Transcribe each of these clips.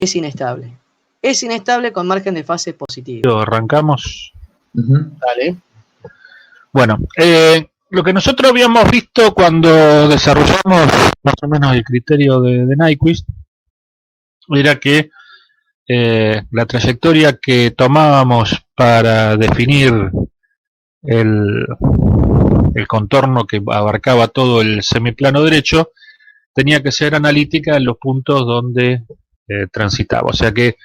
es inestable. Es inestable con margen de fase positivo. Arrancamos. Dale. Bueno, lo que nosotros habíamos visto cuando desarrollamos más o menos el criterio de Nyquist era que la trayectoria que tomábamos para definir el contorno que abarcaba todo el semiplano derecho tenía que ser analítica en los puntos donde transitaba. O sea que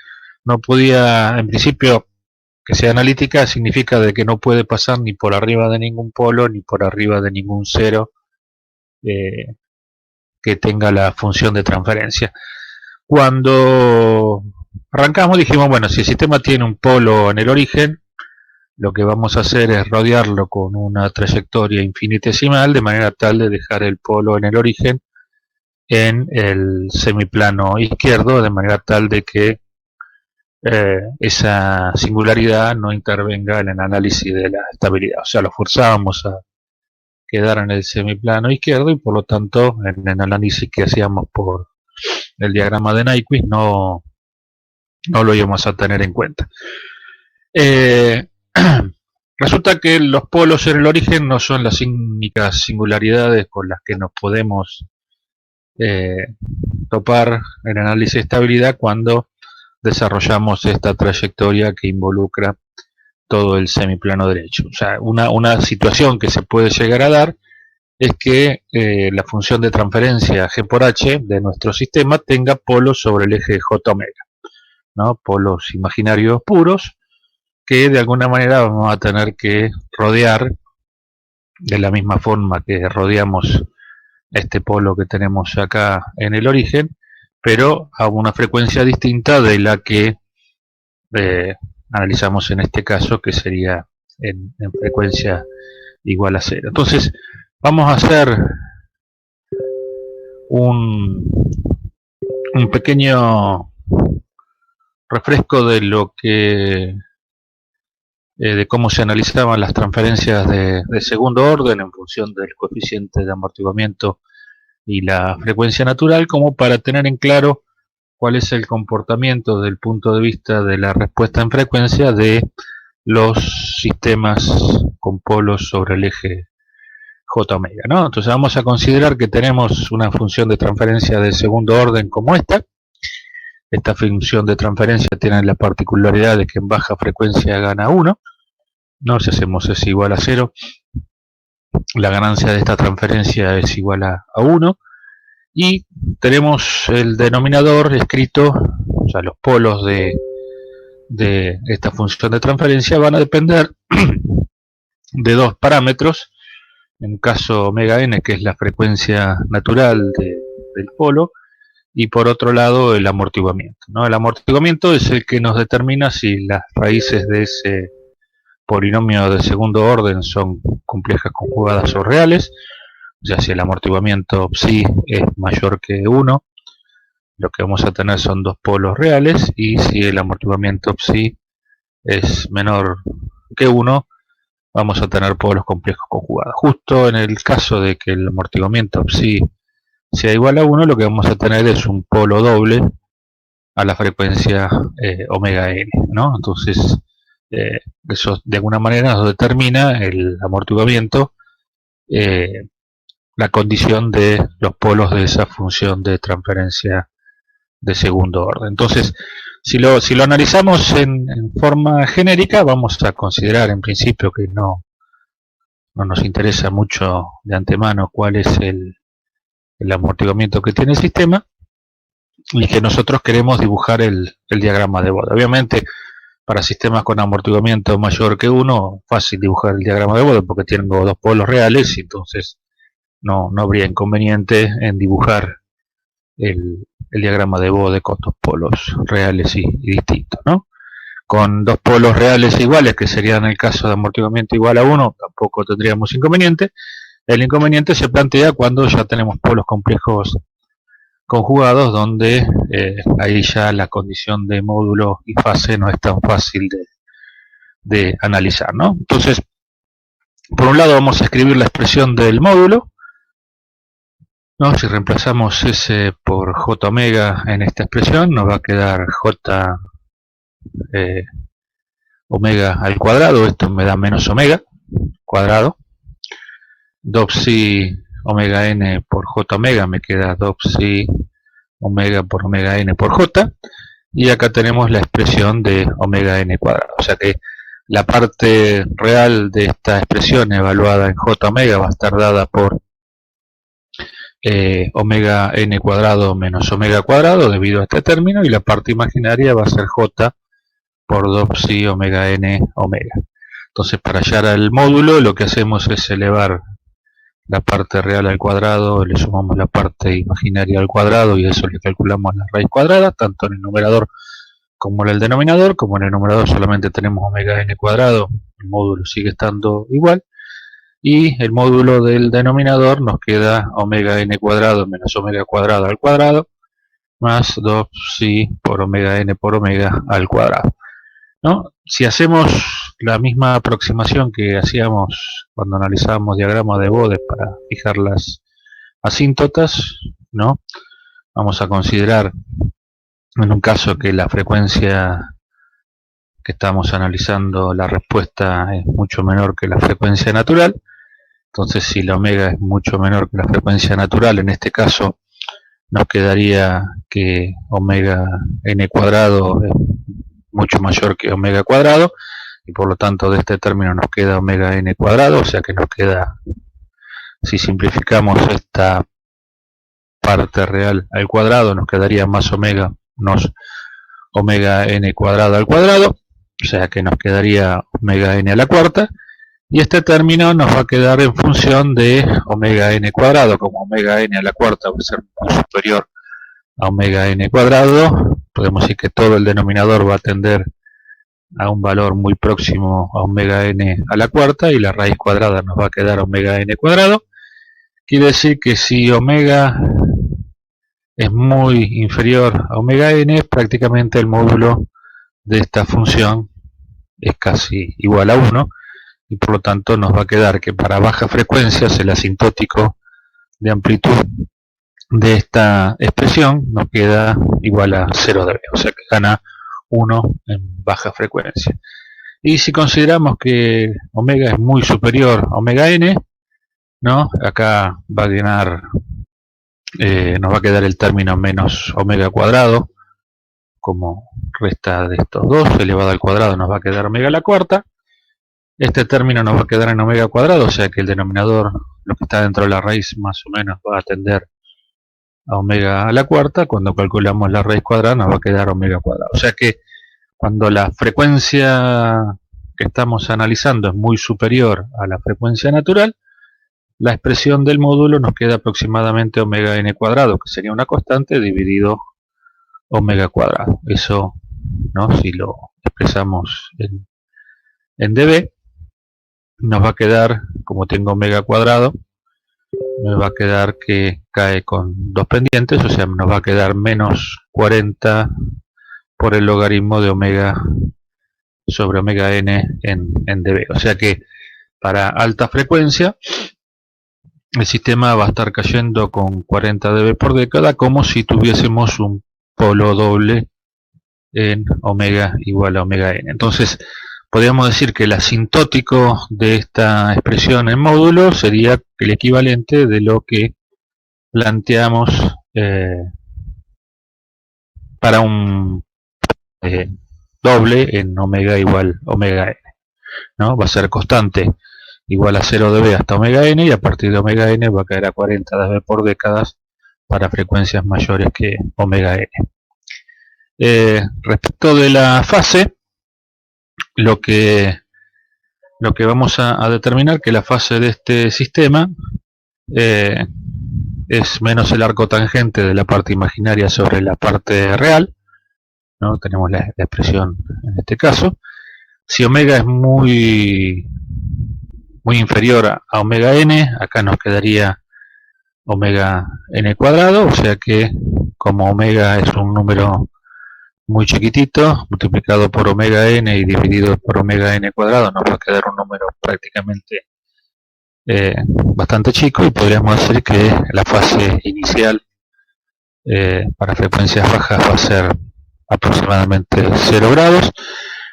no podía, en principio, que sea analítica significa de que no puede pasar ni por arriba de ningún polo ni por arriba de ningún cero que tenga la función de transferencia. Cuando arrancamos dijimos, bueno, si el sistema tiene un polo en el origen, lo que vamos a hacer es rodearlo con una trayectoria infinitesimal de manera tal de dejar el polo en el origen en el semiplano izquierdo, de manera tal de que esa singularidad no intervenga en el análisis de la estabilidad. O sea, lo forzábamos a quedar en el semiplano izquierdo y por lo tanto en el análisis que hacíamos por el diagrama de Nyquist no lo íbamos a tener en cuenta. Resulta que los polos en el origen no son las únicas singularidades con las que nos podemos topar en análisis de estabilidad cuando desarrollamos esta trayectoria que involucra todo el semiplano derecho. O sea, una situación que se puede llegar a dar es que la función de transferencia G por H de nuestro sistema tenga polos sobre el eje J omega, ¿no? Polos imaginarios puros que de alguna manera vamos a tener que rodear de la misma forma que rodeamos este polo que tenemos acá en el origen, pero a una frecuencia distinta de la que analizamos en este caso, que sería en frecuencia igual a 0. Entonces vamos a hacer un pequeño refresco de lo que de cómo se analizaban las transferencias de segundo orden en función del coeficiente de amortiguamiento y la frecuencia natural, como para tener en claro cuál es el comportamiento desde el punto de vista de la respuesta en frecuencia de los sistemas con polos sobre el eje J omega, ¿no? Entonces vamos a considerar que tenemos una función de transferencia de segundo orden como esta. Esta función de transferencia tiene la particularidad de que en baja frecuencia gana 1, ¿no? Si hacemos S igual a 0, la ganancia de esta transferencia es igual a 1, y tenemos el denominador escrito, o sea, los polos de esta función de transferencia van a depender de dos parámetros, en un caso omega n, que es la frecuencia natural del polo, y por otro lado el amortiguamiento, ¿no? El amortiguamiento es el que nos determina si las raíces de ese polinomio de segundo orden son complejas conjugadas o reales. O sea, si el amortiguamiento psi es mayor que 1, lo que vamos a tener son dos polos reales, y si el amortiguamiento psi es menor que 1, vamos a tener polos complejos conjugados. Justo en el caso de que el amortiguamiento psi sea igual a 1, lo que vamos a tener es un polo doble a la frecuencia omega n, ¿no? Entonces, eso de alguna manera nos determina el amortiguamiento, la condición de los polos de esa función de transferencia de segundo orden. Entonces, si lo analizamos en forma genérica, vamos a considerar en principio que no nos interesa mucho de antemano cuál es el amortiguamiento que tiene el sistema, y que nosotros queremos dibujar el diagrama de Bode. Obviamente, para sistemas con amortiguamiento mayor que 1, fácil dibujar el diagrama de Bode porque tengo dos polos reales, y entonces no habría inconveniente en dibujar el diagrama de Bode con dos polos reales y distintos, ¿no? Con dos polos reales iguales, que serían el caso de amortiguamiento igual a 1, tampoco tendríamos inconveniente. El inconveniente se plantea cuando ya tenemos polos complejos conjugados, donde ahí ya la condición de módulo y fase no es tan fácil de analizar, ¿no? Entonces, por un lado vamos a escribir la expresión del módulo, No, si reemplazamos S por J omega en esta expresión, nos va a quedar J omega al cuadrado. Esto me da menos omega cuadrado. 2 psi omega n por J omega me queda 2 psi omega por omega n por J. Y acá tenemos la expresión de omega n cuadrado. O sea que la parte real de esta expresión evaluada en J omega va a estar dada por omega n cuadrado menos omega cuadrado debido a este término, y la parte imaginaria va a ser J por 2 psi omega n omega. Entonces, para hallar al módulo, lo que hacemos es elevar la parte real al cuadrado, le sumamos la parte imaginaria al cuadrado y eso le calculamos la raíz cuadrada, tanto en el numerador como en el denominador. Como en el numerador solamente tenemos omega n cuadrado, el módulo sigue estando igual, y el módulo del denominador nos queda omega n cuadrado menos omega cuadrado al cuadrado más 2 psi por omega n por omega al cuadrado, ¿no? Si hacemos la misma aproximación que hacíamos cuando analizábamos diagramas de Bode para fijar las asíntotas, ¿no? Vamos a considerar en un caso que la frecuencia que estamos analizando, la respuesta es mucho menor que la frecuencia natural. Entonces, si la omega es mucho menor que la frecuencia natural, en este caso nos quedaría que omega n cuadrado es mucho mayor que omega cuadrado, y por lo tanto de este término nos queda omega n cuadrado. O sea que nos queda, si simplificamos esta parte real al cuadrado, nos quedaría más omega menos omega n cuadrado al cuadrado, o sea que nos quedaría omega n a la cuarta, y este término nos va a quedar en función de omega n cuadrado. Como omega n a la cuarta va a ser muy superior a omega n cuadrado, podemos decir que todo el denominador va a tender a un valor muy próximo a omega n a la cuarta, y la raíz cuadrada nos va a quedar omega n cuadrado. Quiere decir que si omega es muy inferior a omega n, prácticamente el módulo de esta función es casi igual a 1, y por lo tanto nos va a quedar que para bajas frecuencias el asintótico de amplitud de esta expresión nos queda igual a 0 dB, o sea que gana 1 en baja frecuencia. Y si consideramos que omega es muy superior a omega n, ¿no? Acá va a ganar, nos va a quedar el término menos omega cuadrado como resta de estos dos, elevado al cuadrado nos va a quedar omega a la cuarta. Este término nos va a quedar en omega cuadrado, o sea que el denominador, lo que está dentro de la raíz, más o menos va a tender a omega a la cuarta. Cuando calculamos la raíz cuadrada nos va a quedar omega cuadrado. O sea que cuando la frecuencia que estamos analizando es muy superior a la frecuencia natural, la expresión del módulo nos queda aproximadamente omega n cuadrado, que sería una constante, dividido omega cuadrado. Eso, ¿no? Si lo expresamos en dB, nos va a quedar, como tengo omega cuadrado, me va a quedar que cae con dos pendientes, o sea, nos va a quedar menos 40 por el logaritmo de omega sobre omega n en dB. O sea que para alta frecuencia el sistema va a estar cayendo con 40 dB por década, como si tuviésemos un polo doble en omega igual a omega n. Entonces podríamos decir que el asintótico de esta expresión en módulo sería el equivalente de lo que planteamos para un doble en omega igual omega n, ¿no? Va a ser constante igual a 0 dB hasta omega n, y a partir de omega n va a caer a 40 dB por décadas para frecuencias mayores que omega n. Respecto de la fase, lo que vamos a determinar que la fase de este sistema es menos el arco tangente de la parte imaginaria sobre la parte real, ¿no? Tenemos la expresión en este caso. Si omega es muy inferior a omega n, acá nos quedaría omega n cuadrado, o sea que como omega es un número muy chiquitito, multiplicado por omega n y dividido por omega n cuadrado, nos va a quedar un número prácticamente bastante chico, y podríamos decir que la fase inicial para frecuencias bajas va a ser aproximadamente 0 grados.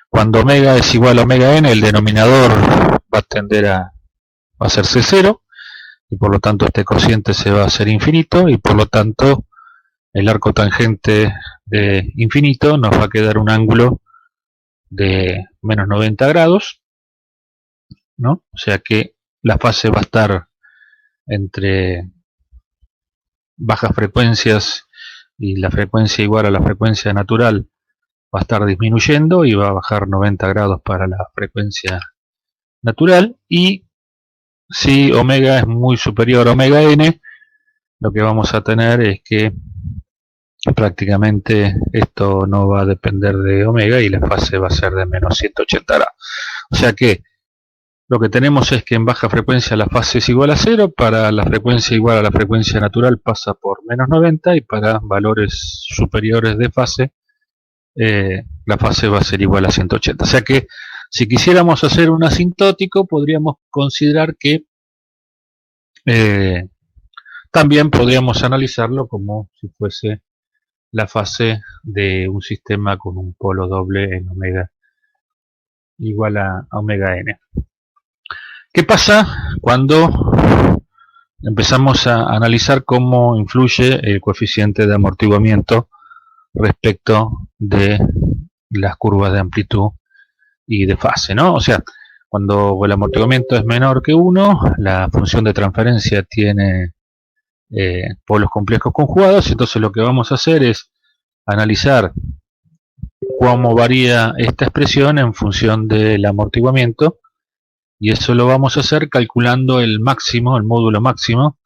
Cuando omega es igual a omega n, el denominador va a tender a hacerse 0, y por lo tanto este cociente se va a hacer infinito, y por lo tanto el arco tangente de infinito nos va a quedar un ángulo de menos 90 grados, ¿no? O sea que la fase va a estar entre bajas frecuencias y la frecuencia igual a la frecuencia natural va a estar disminuyendo y va a bajar 90 grados para la frecuencia natural. Y si omega es muy superior a omega n, lo que vamos a tener es que prácticamente esto no va a depender de omega y la fase va a ser de menos 180 grados. O sea que lo que tenemos es que en baja frecuencia la fase es igual a 0, para la frecuencia igual a la frecuencia natural pasa por menos 90, y para valores superiores de fase la fase va a ser igual a 180. O sea que si quisiéramos hacer un asintótico, podríamos considerar que también podríamos analizarlo como si fuese la fase de un sistema con un polo doble en omega igual a omega n. ¿Qué pasa cuando empezamos a analizar cómo influye el coeficiente de amortiguamiento respecto de las curvas de amplitud y de fase, ¿no? O sea, cuando el amortiguamiento es menor que 1, la función de transferencia tiene polos complejos conjugados. Entonces lo que vamos a hacer es analizar cómo varía esta expresión en función del amortiguamiento, y eso lo vamos a hacer calculando el máximo, el módulo máximo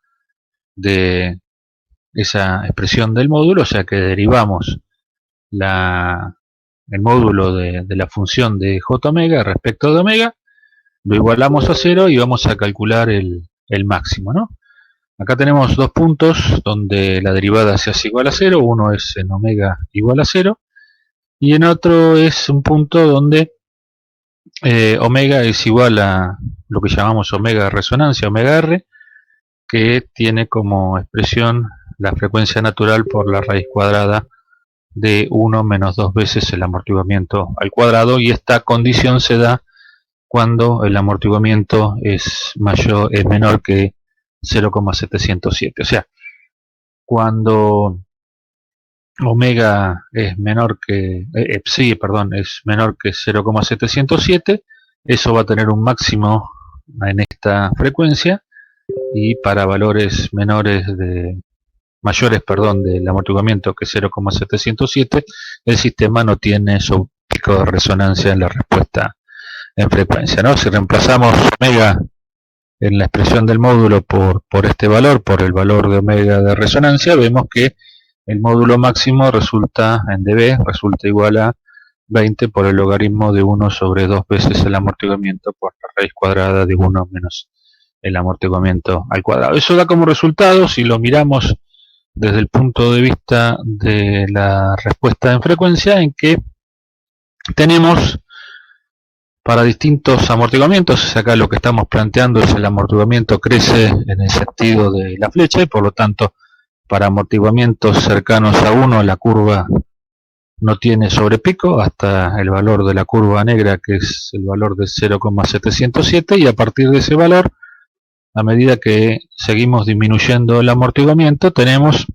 de esa expresión del módulo. O sea que derivamos el módulo de la función de j omega respecto de omega, lo igualamos a 0 y vamos a calcular el máximo, ¿no? Acá tenemos dos puntos donde la derivada se hace igual a 0. Uno es en omega igual a 0, y en otro es un punto donde omega es igual a lo que llamamos omega de resonancia, omega r, que tiene como expresión la frecuencia natural por la raíz cuadrada de 1 menos 2 veces el amortiguamiento al cuadrado, y esta condición se da cuando el amortiguamiento es menor que 0,707. O sea, cuando omega es menor que es menor que 0,707, eso va a tener un máximo en esta frecuencia, y para valores mayores del amortiguamiento que 0,707, el sistema no tiene su pico de resonancia en la respuesta en frecuencia, ¿no? Si reemplazamos omega en la expresión del módulo por este valor, por el valor de omega de resonancia, vemos que el módulo máximo resulta en dB, resulta igual a 20 por el logaritmo de 1 sobre 2 veces el amortiguamiento por la raíz cuadrada de 1 menos el amortiguamiento al cuadrado. Eso da como resultado, si lo miramos desde el punto de vista de la respuesta en frecuencia, en que tenemos para distintos amortiguamientos. Acá lo que estamos planteando es el amortiguamiento crece en el sentido de la flecha, y por lo tanto para amortiguamientos cercanos a 1 la curva no tiene sobrepico hasta el valor de la curva negra, que es el valor de 0,707, y a partir de ese valor, a medida que seguimos disminuyendo el amortiguamiento, tenemos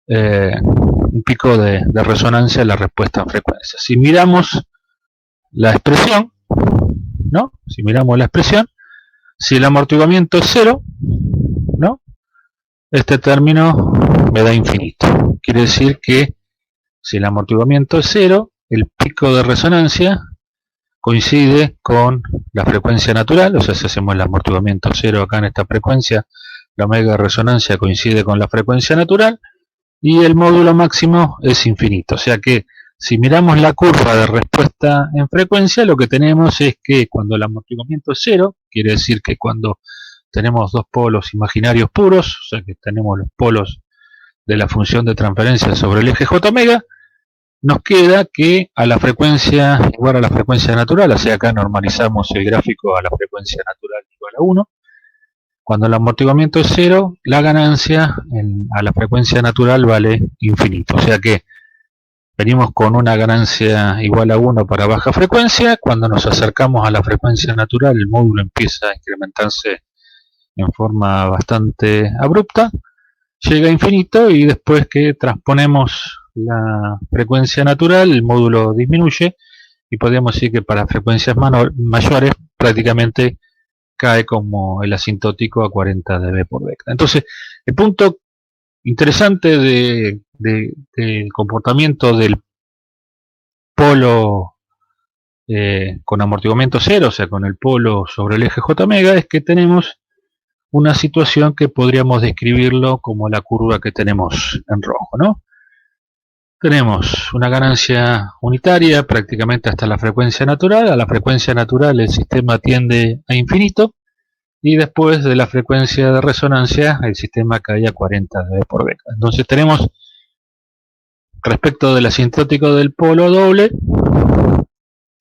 un pico de resonancia en la respuesta en frecuencia. Si miramos la expresión, ¿no? Si miramos la expresión, si el amortiguamiento es 0, ¿no? Este término me da infinito. Quiere decir que si el amortiguamiento es 0, el pico de resonancia coincide con la frecuencia natural. O sea, si hacemos el amortiguamiento 0 acá en esta frecuencia, la omega de resonancia coincide con la frecuencia natural, y el módulo máximo es infinito. O sea que si miramos la curva de respuesta en frecuencia, lo que tenemos es que cuando el amortiguamiento es 0, quiere decir que cuando tenemos dos polos imaginarios puros, o sea que tenemos los polos de la función de transferencia sobre el eje j omega, nos queda que a la frecuencia igual a la frecuencia natural, o sea acá normalizamos el gráfico a la frecuencia natural igual a 1, Cuando el amortiguamiento es 0, la ganancia a la frecuencia natural vale infinito. O sea que venimos con una ganancia igual a 1 para baja frecuencia. Cuando nos acercamos a la frecuencia natural, el módulo empieza a incrementarse en forma bastante abrupta, llega a infinito, y después que transponemos la frecuencia natural, el módulo disminuye, y podríamos decir que para frecuencias mayores prácticamente cae como el asintótico a 40 dB por década. Entonces, el punto interesante del comportamiento del polo con amortiguamiento cero, o sea, con el polo sobre el eje J omega, es que tenemos una situación que podríamos describirlo como la curva que tenemos en rojo, ¿no? Tenemos una ganancia unitaria prácticamente hasta la frecuencia natural. A la frecuencia natural el sistema tiende a infinito, y después de la frecuencia de resonancia el sistema cae a 40 dB por década. Entonces tenemos, respecto del asintótico del polo doble,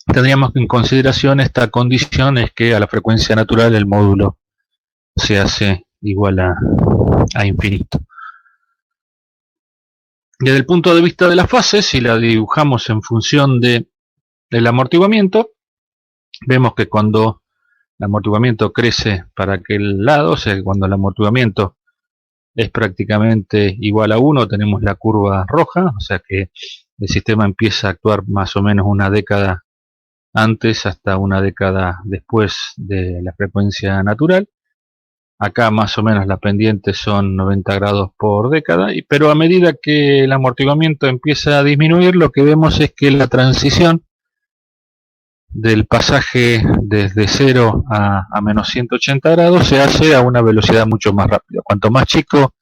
tendríamos en consideración esta condición, es que a la frecuencia natural el módulo se hace igual a infinito. Desde el punto de vista de la fase, si la dibujamos en función del amortiguamiento, vemos que cuando el amortiguamiento crece para aquel lado, o sea, cuando el amortiguamiento es prácticamente igual a 1, tenemos la curva roja, o sea que el sistema empieza a actuar más o menos una década antes hasta una década después de la frecuencia natural. Acá más o menos la pendiente son 90 grados por década, pero a medida que el amortiguamiento empieza a disminuir, lo que vemos es que la transición del pasaje desde 0 a menos 180 grados se hace a una velocidad mucho más rápida. Cuanto más chico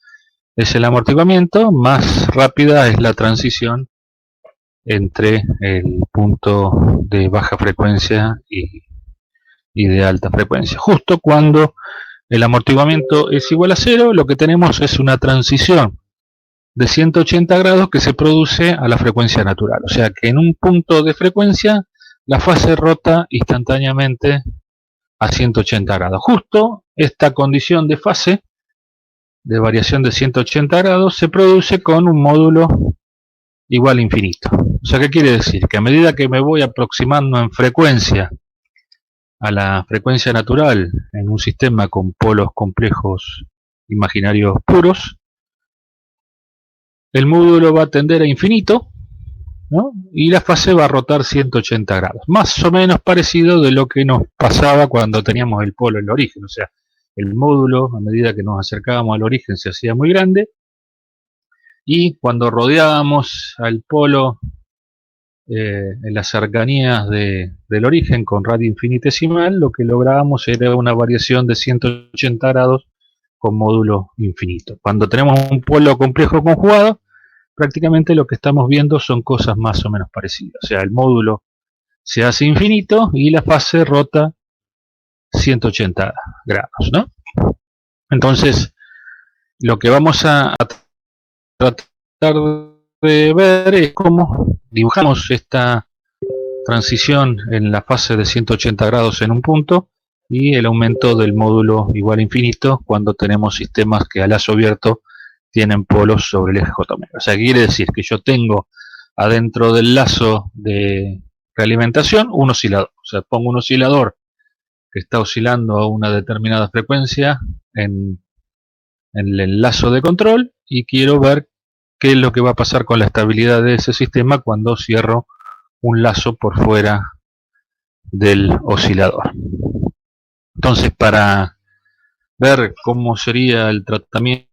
es el amortiguamiento, más rápida es la transición entre el punto de baja frecuencia y de alta frecuencia. Justo cuando el amortiguamiento es igual a 0, lo que tenemos es una transición de 180 grados que se produce a la frecuencia natural. O sea que en un punto de frecuencia la fase rota instantáneamente a 180 grados. Justo esta condición de fase, de variación de 180 grados, se produce con un módulo igual a infinito. O sea, ¿qué quiere decir? Que a medida que me voy aproximando en frecuencia a la frecuencia natural en un sistema con polos complejos imaginarios puros, el módulo va a tender a infinito, ¿no? Y la fase va a rotar 180 grados, más o menos parecido de lo que nos pasaba cuando teníamos el polo en el origen. O sea, el módulo, a medida que nos acercábamos al origen, se hacía muy grande, y cuando rodeábamos al polo en las cercanías del origen con radio infinitesimal, lo que lográbamos era una variación de 180 grados con módulo infinito. Cuando tenemos un polo complejo conjugado, prácticamente lo que estamos viendo son cosas más o menos parecidas. O sea, el módulo se hace infinito y la fase rota 180 grados, ¿no? Entonces, lo que vamos a tratar de ver es cómo dibujamos esta transición en la fase de 180 grados en un punto y el aumento del módulo igual a infinito cuando tenemos sistemas que a lazo abierto tienen polos sobre el eje J omega. O sea, quiere decir que yo tengo adentro del lazo de realimentación un oscilador. O sea, pongo un oscilador que está oscilando a una determinada frecuencia en el lazo de control, y quiero ver qué es lo que va a pasar con la estabilidad de ese sistema cuando cierro un lazo por fuera del oscilador. Entonces, para ver cómo sería el tratamiento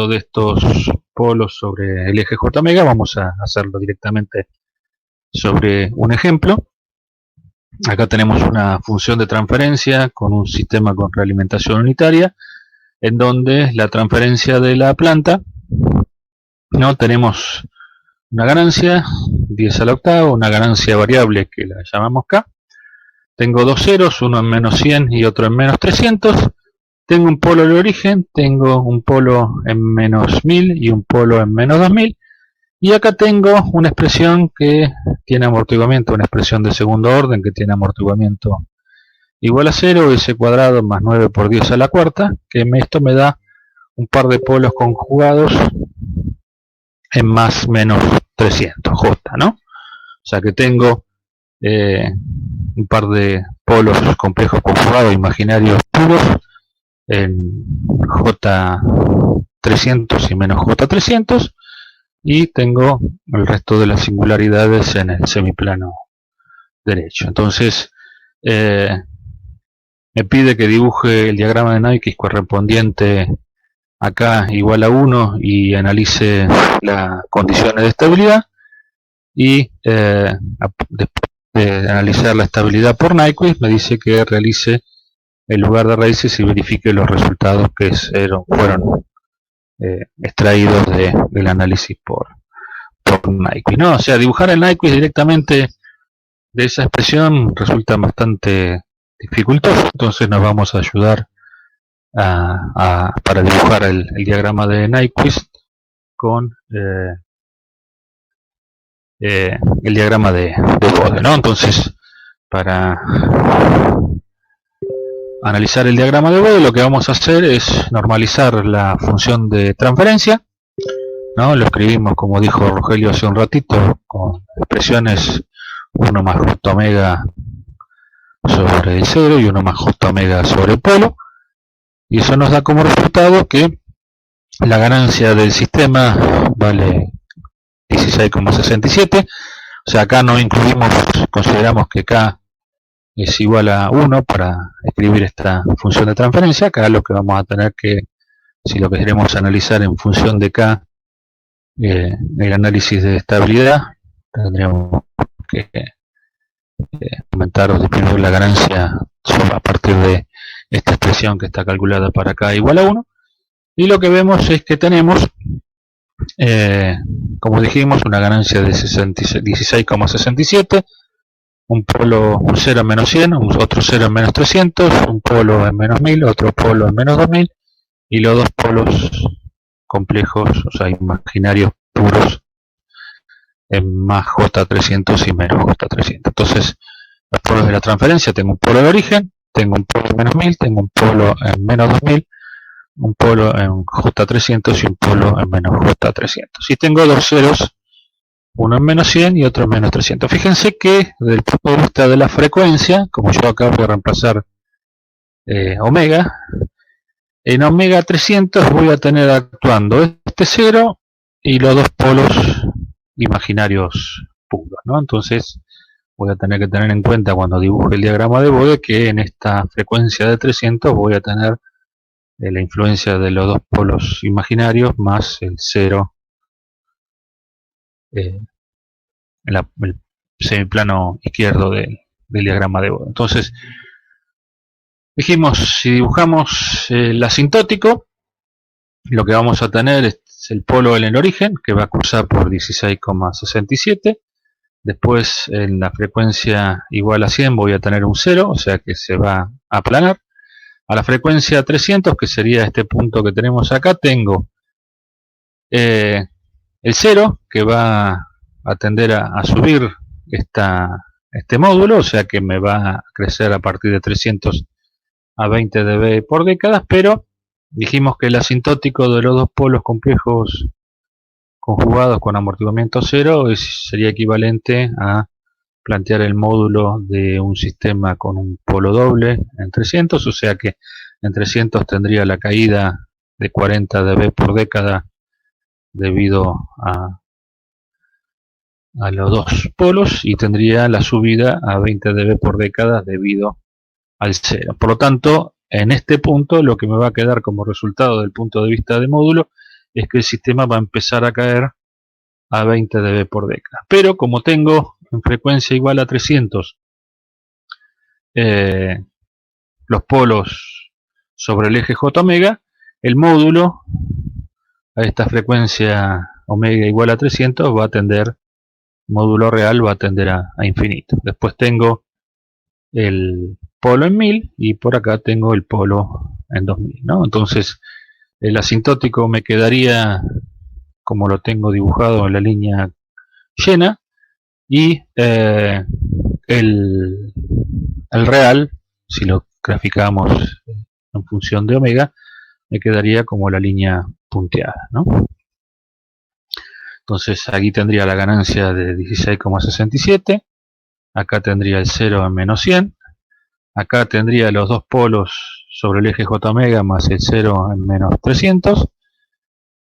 de estos polos sobre el eje J omega, vamos a hacerlo directamente sobre un ejemplo. Acá tenemos una función de transferencia con un sistema con realimentación unitaria, en donde la transferencia de la planta, no tenemos una ganancia 10 a la octava, una ganancia variable que la llamamos K. Tengo dos ceros, uno en menos 100 y otro en menos 300. Tengo un polo de origen, tengo un polo en menos 1000 y un polo en menos 2000. Y acá tengo una expresión que tiene amortiguamiento, una expresión de segundo orden que tiene amortiguamiento igual a 0, s cuadrado más 9 por 10 a la cuarta, que esto me da un par de polos conjugados en más menos 300, J, ¿no? O sea que tengo un par de polos complejos conjugados imaginarios puros en J300 y menos J300, y tengo el resto de las singularidades en el semiplano derecho. Entonces me pide que dibuje el diagrama de Nyquist correspondiente acá igual a 1 y analice las condiciones de estabilidad, y después de analizar la estabilidad por Nyquist me dice que realice el lugar de raíces y verifique los resultados que fueron extraídos del análisis por Nyquist, ¿no? O sea, dibujar el Nyquist directamente de esa expresión resulta bastante dificultoso. Entonces nos vamos a ayudar para dibujar el diagrama de Nyquist con el diagrama de Bode, ¿no? Entonces, para analizar el diagrama de Bode, lo que vamos a hacer es normalizar la función de transferencia, ¿no? Lo escribimos, como dijo Rogelio hace un ratito, con expresiones 1 más j omega sobre el 0 y 1 más j omega sobre el polo, y eso nos da como resultado que la ganancia del sistema vale 16,67. O sea, acá no incluimos, consideramos que K es igual a 1 para escribir esta función de transferencia. Acá lo que vamos a tener que, si lo que queremos analizar en función de K, el análisis de estabilidad, tendríamos que aumentar o disminuir la ganancia a partir de esta expresión que está calculada para K igual a 1. Y lo que vemos es que tenemos, como dijimos, una ganancia de 16,67, un 0 en menos 100, otro 0 en menos 300, un polo en menos 1000, otro polo en menos 2000, y los dos polos complejos, o sea, imaginarios puros, en más J300 y menos J300. Entonces, los polos de la transferencia: tengo un polo de origen, tengo un polo en menos 1000, tengo un polo en menos 2000, un polo en J300 y un polo en menos J300. Y tengo dos ceros, uno en menos 100 y otro en menos 300. Fíjense que desde el punto de vista de la frecuencia, como yo acá voy a reemplazar omega, en omega 300 voy a tener actuando este cero y los dos polos imaginarios puros, ¿no? Entonces voy a tener que tener en cuenta cuando dibuje el diagrama de Bode que en esta frecuencia de 300 voy a tener la influencia de los dos polos imaginarios más el cero en el semiplano izquierdo del diagrama de Bode. Entonces dijimos, si dibujamos el asintótico, lo que vamos a tener es el polo en el origen, que va a cursar por 16,67. Después en la frecuencia igual a 100 voy a tener un 0, o sea que se va a aplanar. A la frecuencia 300, que sería este punto que tenemos acá, tengo el 0, que va a tender a subir este módulo, o sea que me va a crecer a partir de 300 a 20 dB por décadas, pero dijimos que el asintótico de los dos polos complejos conjugados con amortiguamiento 0 sería equivalente a plantear el módulo de un sistema con un polo doble en 300, o sea que en 300 tendría la caída de 40 dB por década debido a los dos polos, y tendría la subida a 20 dB por década debido al 0. Por lo tanto, en este punto lo que me va a quedar como resultado del punto de vista de módulo es que el sistema va a empezar a caer a 20 dB por década. Pero como tengo en frecuencia igual a 300 los polos sobre el eje J omega, el módulo a esta frecuencia omega igual a 300 va a tender, módulo real va a tender a infinito. Después tengo el polo en 1000 y por acá tengo el polo en 2000, ¿no? Entonces el asintótico me quedaría como lo tengo dibujado en la línea llena, y el real si lo graficamos en función de omega, me quedaría como la línea punteada, ¿no? Entonces aquí tendría la ganancia de 16,67, acá tendría el 0 en menos 100, acá tendría los dos polos sobre el eje J omega más el 0 en menos 300,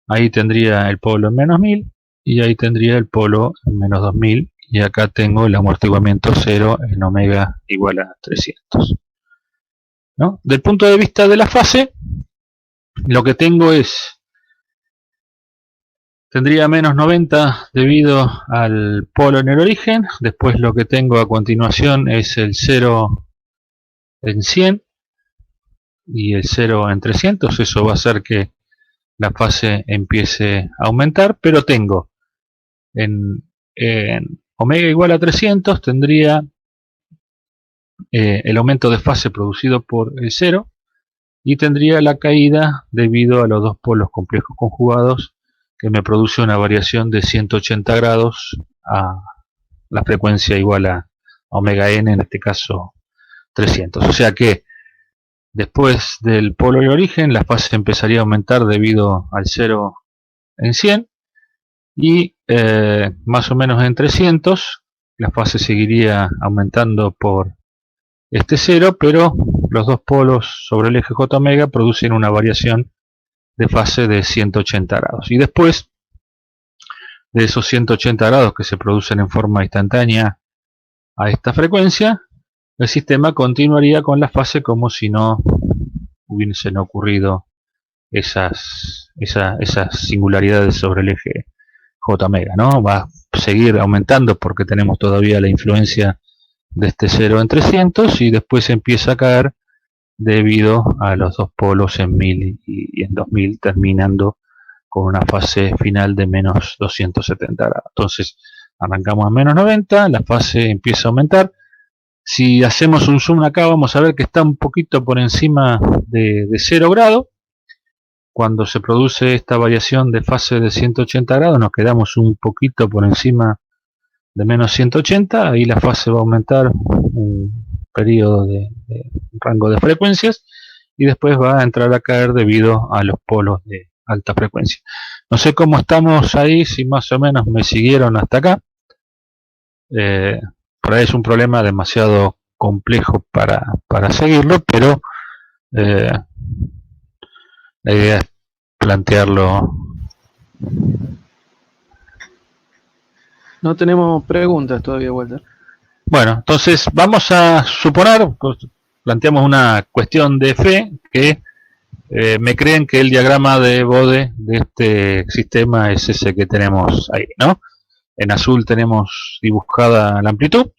ahí tendría el polo en menos 1000 y ahí tendría el polo en menos 2000, y acá tengo el amortiguamiento 0 en omega igual a 300, ¿no? Del punto de vista de la fase, lo que tengo tendría menos 90 debido al polo en el origen. Después lo que tengo a continuación es el 0 en 100 y el 0 en 300. Eso va a hacer que la fase empiece a aumentar, pero tengo en omega igual a 300 tendría el aumento de fase producido por el 0, y tendría la caída debido a los dos polos complejos conjugados, que me produce una variación de 180 grados a la frecuencia igual a omega n, en este caso 300. O sea que después del polo de origen la fase empezaría a aumentar debido al 0 en 100, y más o menos en 300 la fase seguiría aumentando por este 0, pero los dos polos sobre el eje J omega producen una variación de fase de 180 grados. Y después de esos 180 grados que se producen en forma instantánea a esta frecuencia, el sistema continuaría con la fase como si no hubiesen ocurrido esas singularidades sobre el eje J omega, ¿no? Va a seguir aumentando porque tenemos todavía la influencia de este 0 en 300, y después empieza a caer debido a los dos polos en 1000 y en 2000, terminando con una fase final de menos 270 grados. Entonces arrancamos a menos 90, la fase empieza a aumentar. Si hacemos un zoom acá, vamos a ver que está un poquito por encima de 0 grados. Cuando se produce esta variación de fase de 180 grados, nos quedamos un poquito por encima de menos 180, ahí la fase va a aumentar un periodo de rango de frecuencias, y después va a entrar a caer debido a los polos de alta frecuencia. No sé cómo estamos ahí, si más o menos me siguieron hasta acá. Por ahí es un problema demasiado complejo para seguirlo, pero la idea es plantearlo. No tenemos preguntas todavía, Walter. Bueno, entonces vamos a suponer, pues, planteamos una cuestión de fe, que me creen que el diagrama de Bode de este sistema es ese que tenemos ahí, ¿no? En azul tenemos dibujada la amplitud,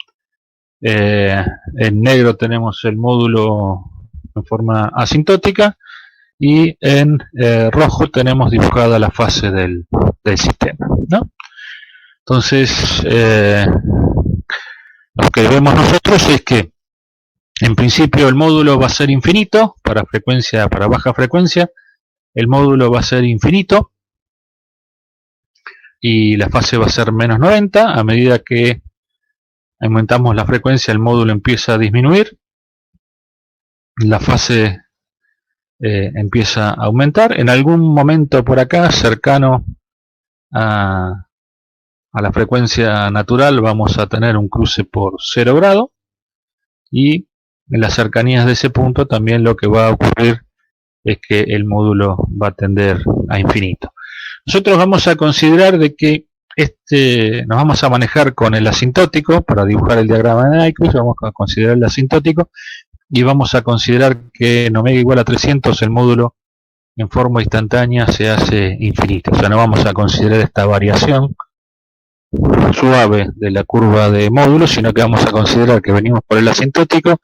en negro tenemos el módulo en forma asintótica, y en rojo tenemos dibujada la fase del sistema, ¿no? Entonces, lo que vemos nosotros es que en principio el módulo va a ser infinito. Para baja frecuencia el módulo va a ser infinito y la fase va a ser menos 90. A medida que aumentamos la frecuencia, el módulo empieza a disminuir, la fase empieza a aumentar. En algún momento por acá, cercano a la frecuencia natural, vamos a tener un cruce por 0 grado, y en las cercanías de ese punto también lo que va a ocurrir es que el módulo va a tender a infinito. Nosotros vamos a considerar de que nos vamos a manejar con el asintótico para dibujar el diagrama de Nyquist. Vamos a considerar el asintótico y vamos a considerar que en omega igual a 300 el módulo en forma instantánea se hace infinito. O sea, no vamos a considerar esta variación suave de la curva de módulo, sino que vamos a considerar que venimos por el asintótico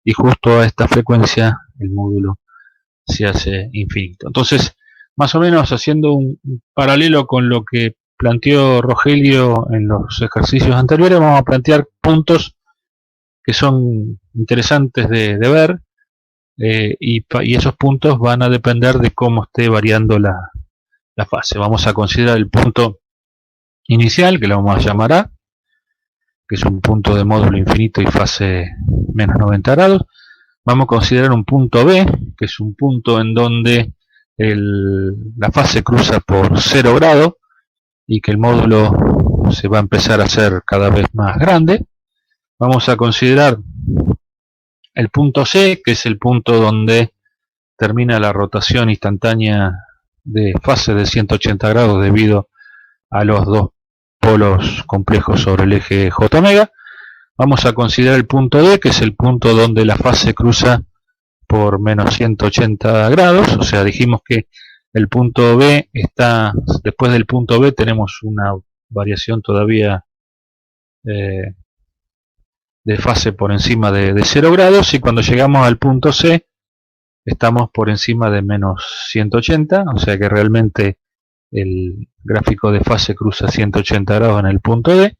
y justo a esta frecuencia el módulo se hace infinito. Entonces, más o menos haciendo un paralelo con lo que planteó Rogelio en los ejercicios anteriores, vamos a plantear puntos que son interesantes de ver, y esos puntos van a depender de cómo esté variando la fase. Vamos a considerar el punto inicial, que lo vamos a llamar A, que es un punto de módulo infinito y fase menos 90 grados. vamos a considerar un punto B, que es un punto en donde la fase cruza por 0 grados y que el módulo se va a empezar a hacer cada vez más grande. Vamos a considerar el punto C, que es el punto donde termina la rotación instantánea de fase de 180 grados debido a los dos polos complejos sobre el eje J omega. Vamos a considerar el punto D, que es el punto donde la fase cruza por menos 180 grados, o sea, dijimos que el punto B está, después del punto B tenemos una variación todavía de fase por encima de 0 grados, y cuando llegamos al punto C estamos por encima de menos 180, o sea que realmente el gráfico de fase cruza 180 grados en el punto D.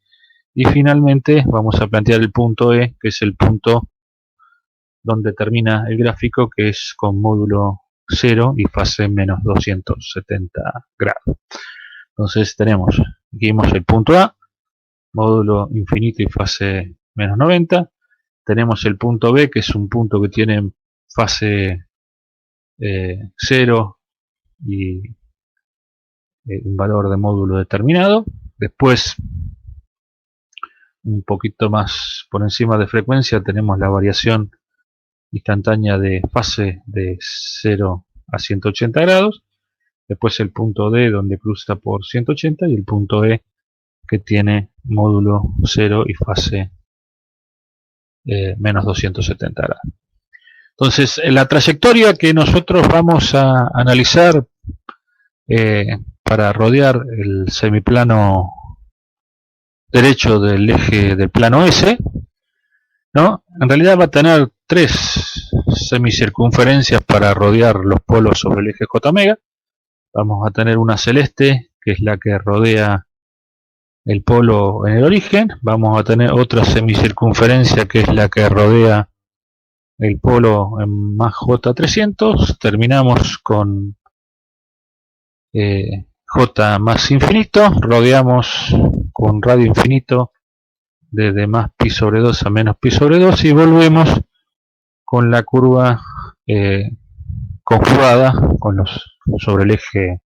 Y finalmente vamos a plantear el punto E, que es el punto donde termina el gráfico, que es con módulo 0 y fase menos 270 grados. Entonces tenemos, dijimos el punto A, módulo infinito y fase menos 90. Tenemos el punto B, que es un punto que tiene fase 0 y un valor de módulo determinado. Después, un poquito más por encima de frecuencia, tenemos la variación instantánea de fase de 0 a 180 grados. Después el punto D, donde cruza por 180, y el punto E, que tiene módulo 0 y fase menos 270 grados. Entonces, la trayectoria que nosotros vamos a analizar para rodear el semiplano derecho del eje del plano S, ¿no? En realidad va a tener 3 semicircunferencias para rodear los polos sobre el eje J omega. Vamos a tener una celeste, que es la que rodea el polo en el origen. Vamos a tener otra semicircunferencia, que es la que rodea el polo en más J300. Terminamos con J más infinito. Rodeamos con radio infinito desde más pi sobre 2 a menos pi sobre 2, y volvemos con la curva conjugada sobre el eje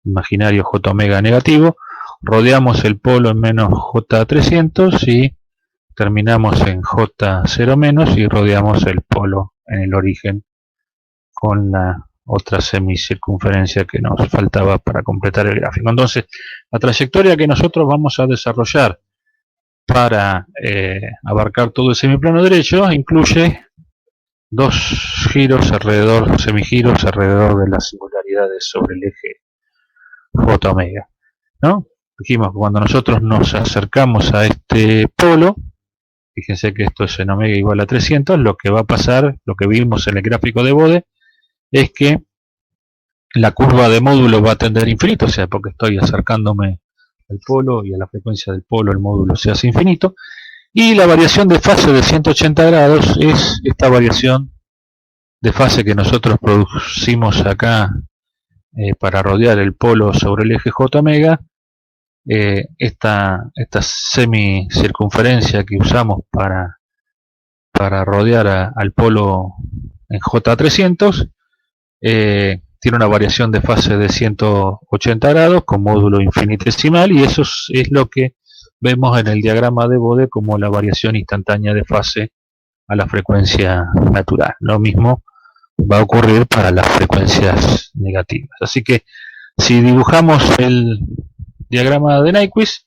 imaginario J omega negativo. Rodeamos el polo en menos J300 y terminamos en J0 menos, y rodeamos el polo en el origen con la otra semicircunferencia que nos faltaba para completar el gráfico. Entonces, la trayectoria que nosotros vamos a desarrollar para abarcar todo el semiplano derecho incluye 2 semigiros alrededor de las singularidades sobre el eje J omega, ¿no? Dijimos que cuando nosotros nos acercamos a este polo, fíjense que esto es en omega igual a 300, lo que va a pasar, lo que vimos en el gráfico de Bode, es que la curva de módulo va a tender a infinito, o sea, porque estoy acercándome al polo y a la frecuencia del polo el módulo se hace infinito, y la variación de fase de 180 grados es esta variación de fase que nosotros producimos acá para rodear el polo sobre el eje J omega. Esta semicircunferencia que usamos para rodear al polo en J300 tiene una variación de fase de 180 grados con módulo infinitesimal, y eso es lo que vemos en el diagrama de Bode como la variación instantánea de fase a la frecuencia natural. Lo mismo va a ocurrir para las frecuencias negativas. Así que si dibujamos el diagrama de Nyquist,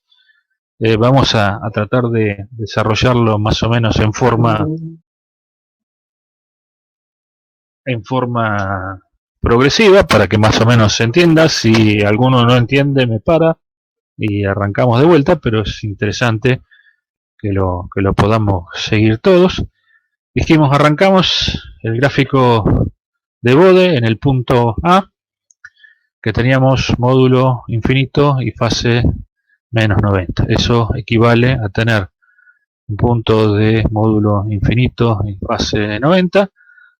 vamos a tratar de desarrollarlo más o menos en forma progresiva para que más o menos se entienda. Si alguno no entiende, me para y arrancamos de vuelta, pero es interesante que lo podamos seguir todos. Dijimos, arrancamos el gráfico de Bode en el punto A, que teníamos módulo infinito y fase menos 90. Eso equivale a tener un punto de módulo infinito y fase 90.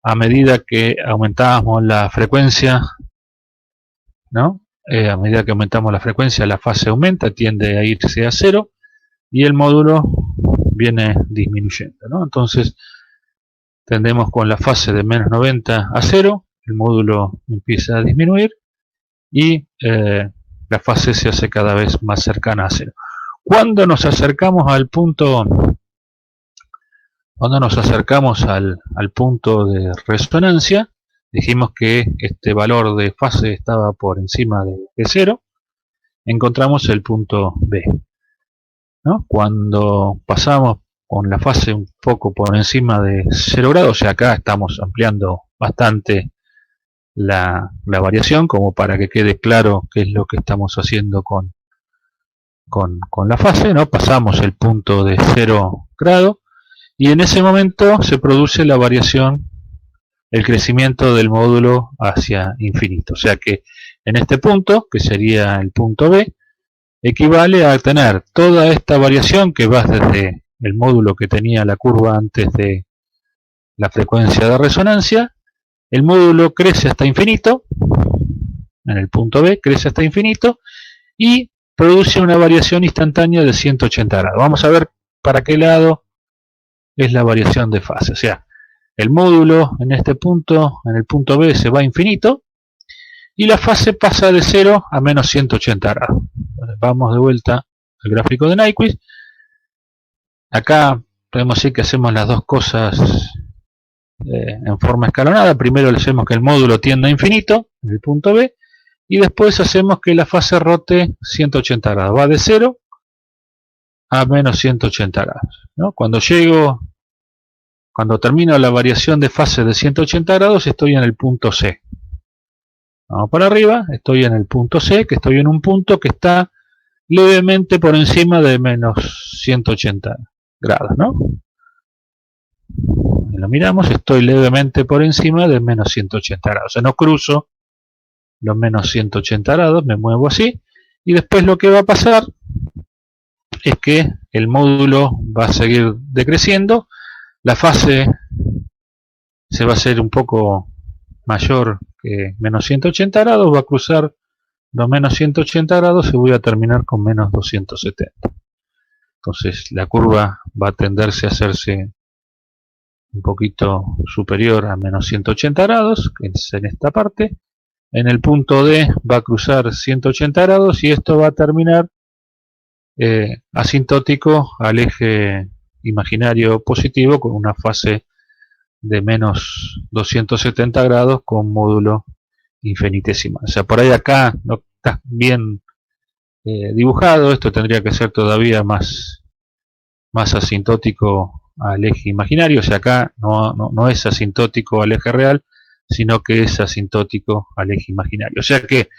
A medida que aumentábamos la frecuencia, ¿no? A medida que aumentamos la frecuencia, la fase aumenta, tiende a irse a 0, y el módulo viene disminuyendo, ¿no? Entonces, tendemos con la fase de menos 90 a 0, el módulo empieza a disminuir y la fase se hace cada vez más cercana a 0. Cuando nos acercamos al punto de resonancia, dijimos que este valor de fase estaba por encima de 0, encontramos el punto B, ¿no? Cuando pasamos con la fase un poco por encima de 0 grados, o sea, acá estamos ampliando bastante la variación, como para que quede claro qué es lo que estamos haciendo con la fase, ¿no? Pasamos el punto de 0 grado y en ese momento se produce la variación, el crecimiento del módulo hacia infinito. O sea que en este punto, que sería el punto B, equivale a tener toda esta variación que va desde el módulo que tenía la curva antes de la frecuencia de resonancia. El módulo crece hasta infinito, en el punto B crece hasta infinito y produce una variación instantánea de 180 grados. Vamos a ver para qué lado es la variación de fase. O sea, el módulo en este punto, en el punto B, se va a infinito y la fase pasa de 0 a menos 180 grados. Vamos de vuelta al gráfico de Nyquist. Acá podemos decir que hacemos las dos cosas en forma escalonada. Primero le hacemos que el módulo tienda a infinito en el punto B y después hacemos que la fase rote 180 grados. Va de 0 a menos 180 grados, ¿no? Cuando termino la variación de fase de 180 grados, estoy en el punto C. Vamos para arriba, estoy en el punto C, que estoy en un punto que está levemente por encima de menos 180 grados, ¿no? Lo miramos, estoy levemente por encima de menos 180 grados. O sea, no cruzo los menos 180 grados, me muevo así. Y después lo que va a pasar es que el módulo va a seguir decreciendo. La fase se va a hacer un poco mayor que menos 180 grados, va a cruzar los menos 180 grados y voy a terminar con menos 270. Entonces la curva va a tenderse a hacerse un poquito superior a menos 180 grados, que es en esta parte. En el punto D va a cruzar 180 grados y esto va a terminar asintótico al eje imaginario positivo con una fase de menos 270 grados con módulo infinitesimal. O sea, por ahí acá no está bien dibujado, esto tendría que ser todavía más asintótico al eje imaginario. O sea, acá no es asintótico al eje real, sino que es asintótico al eje imaginario. O sea que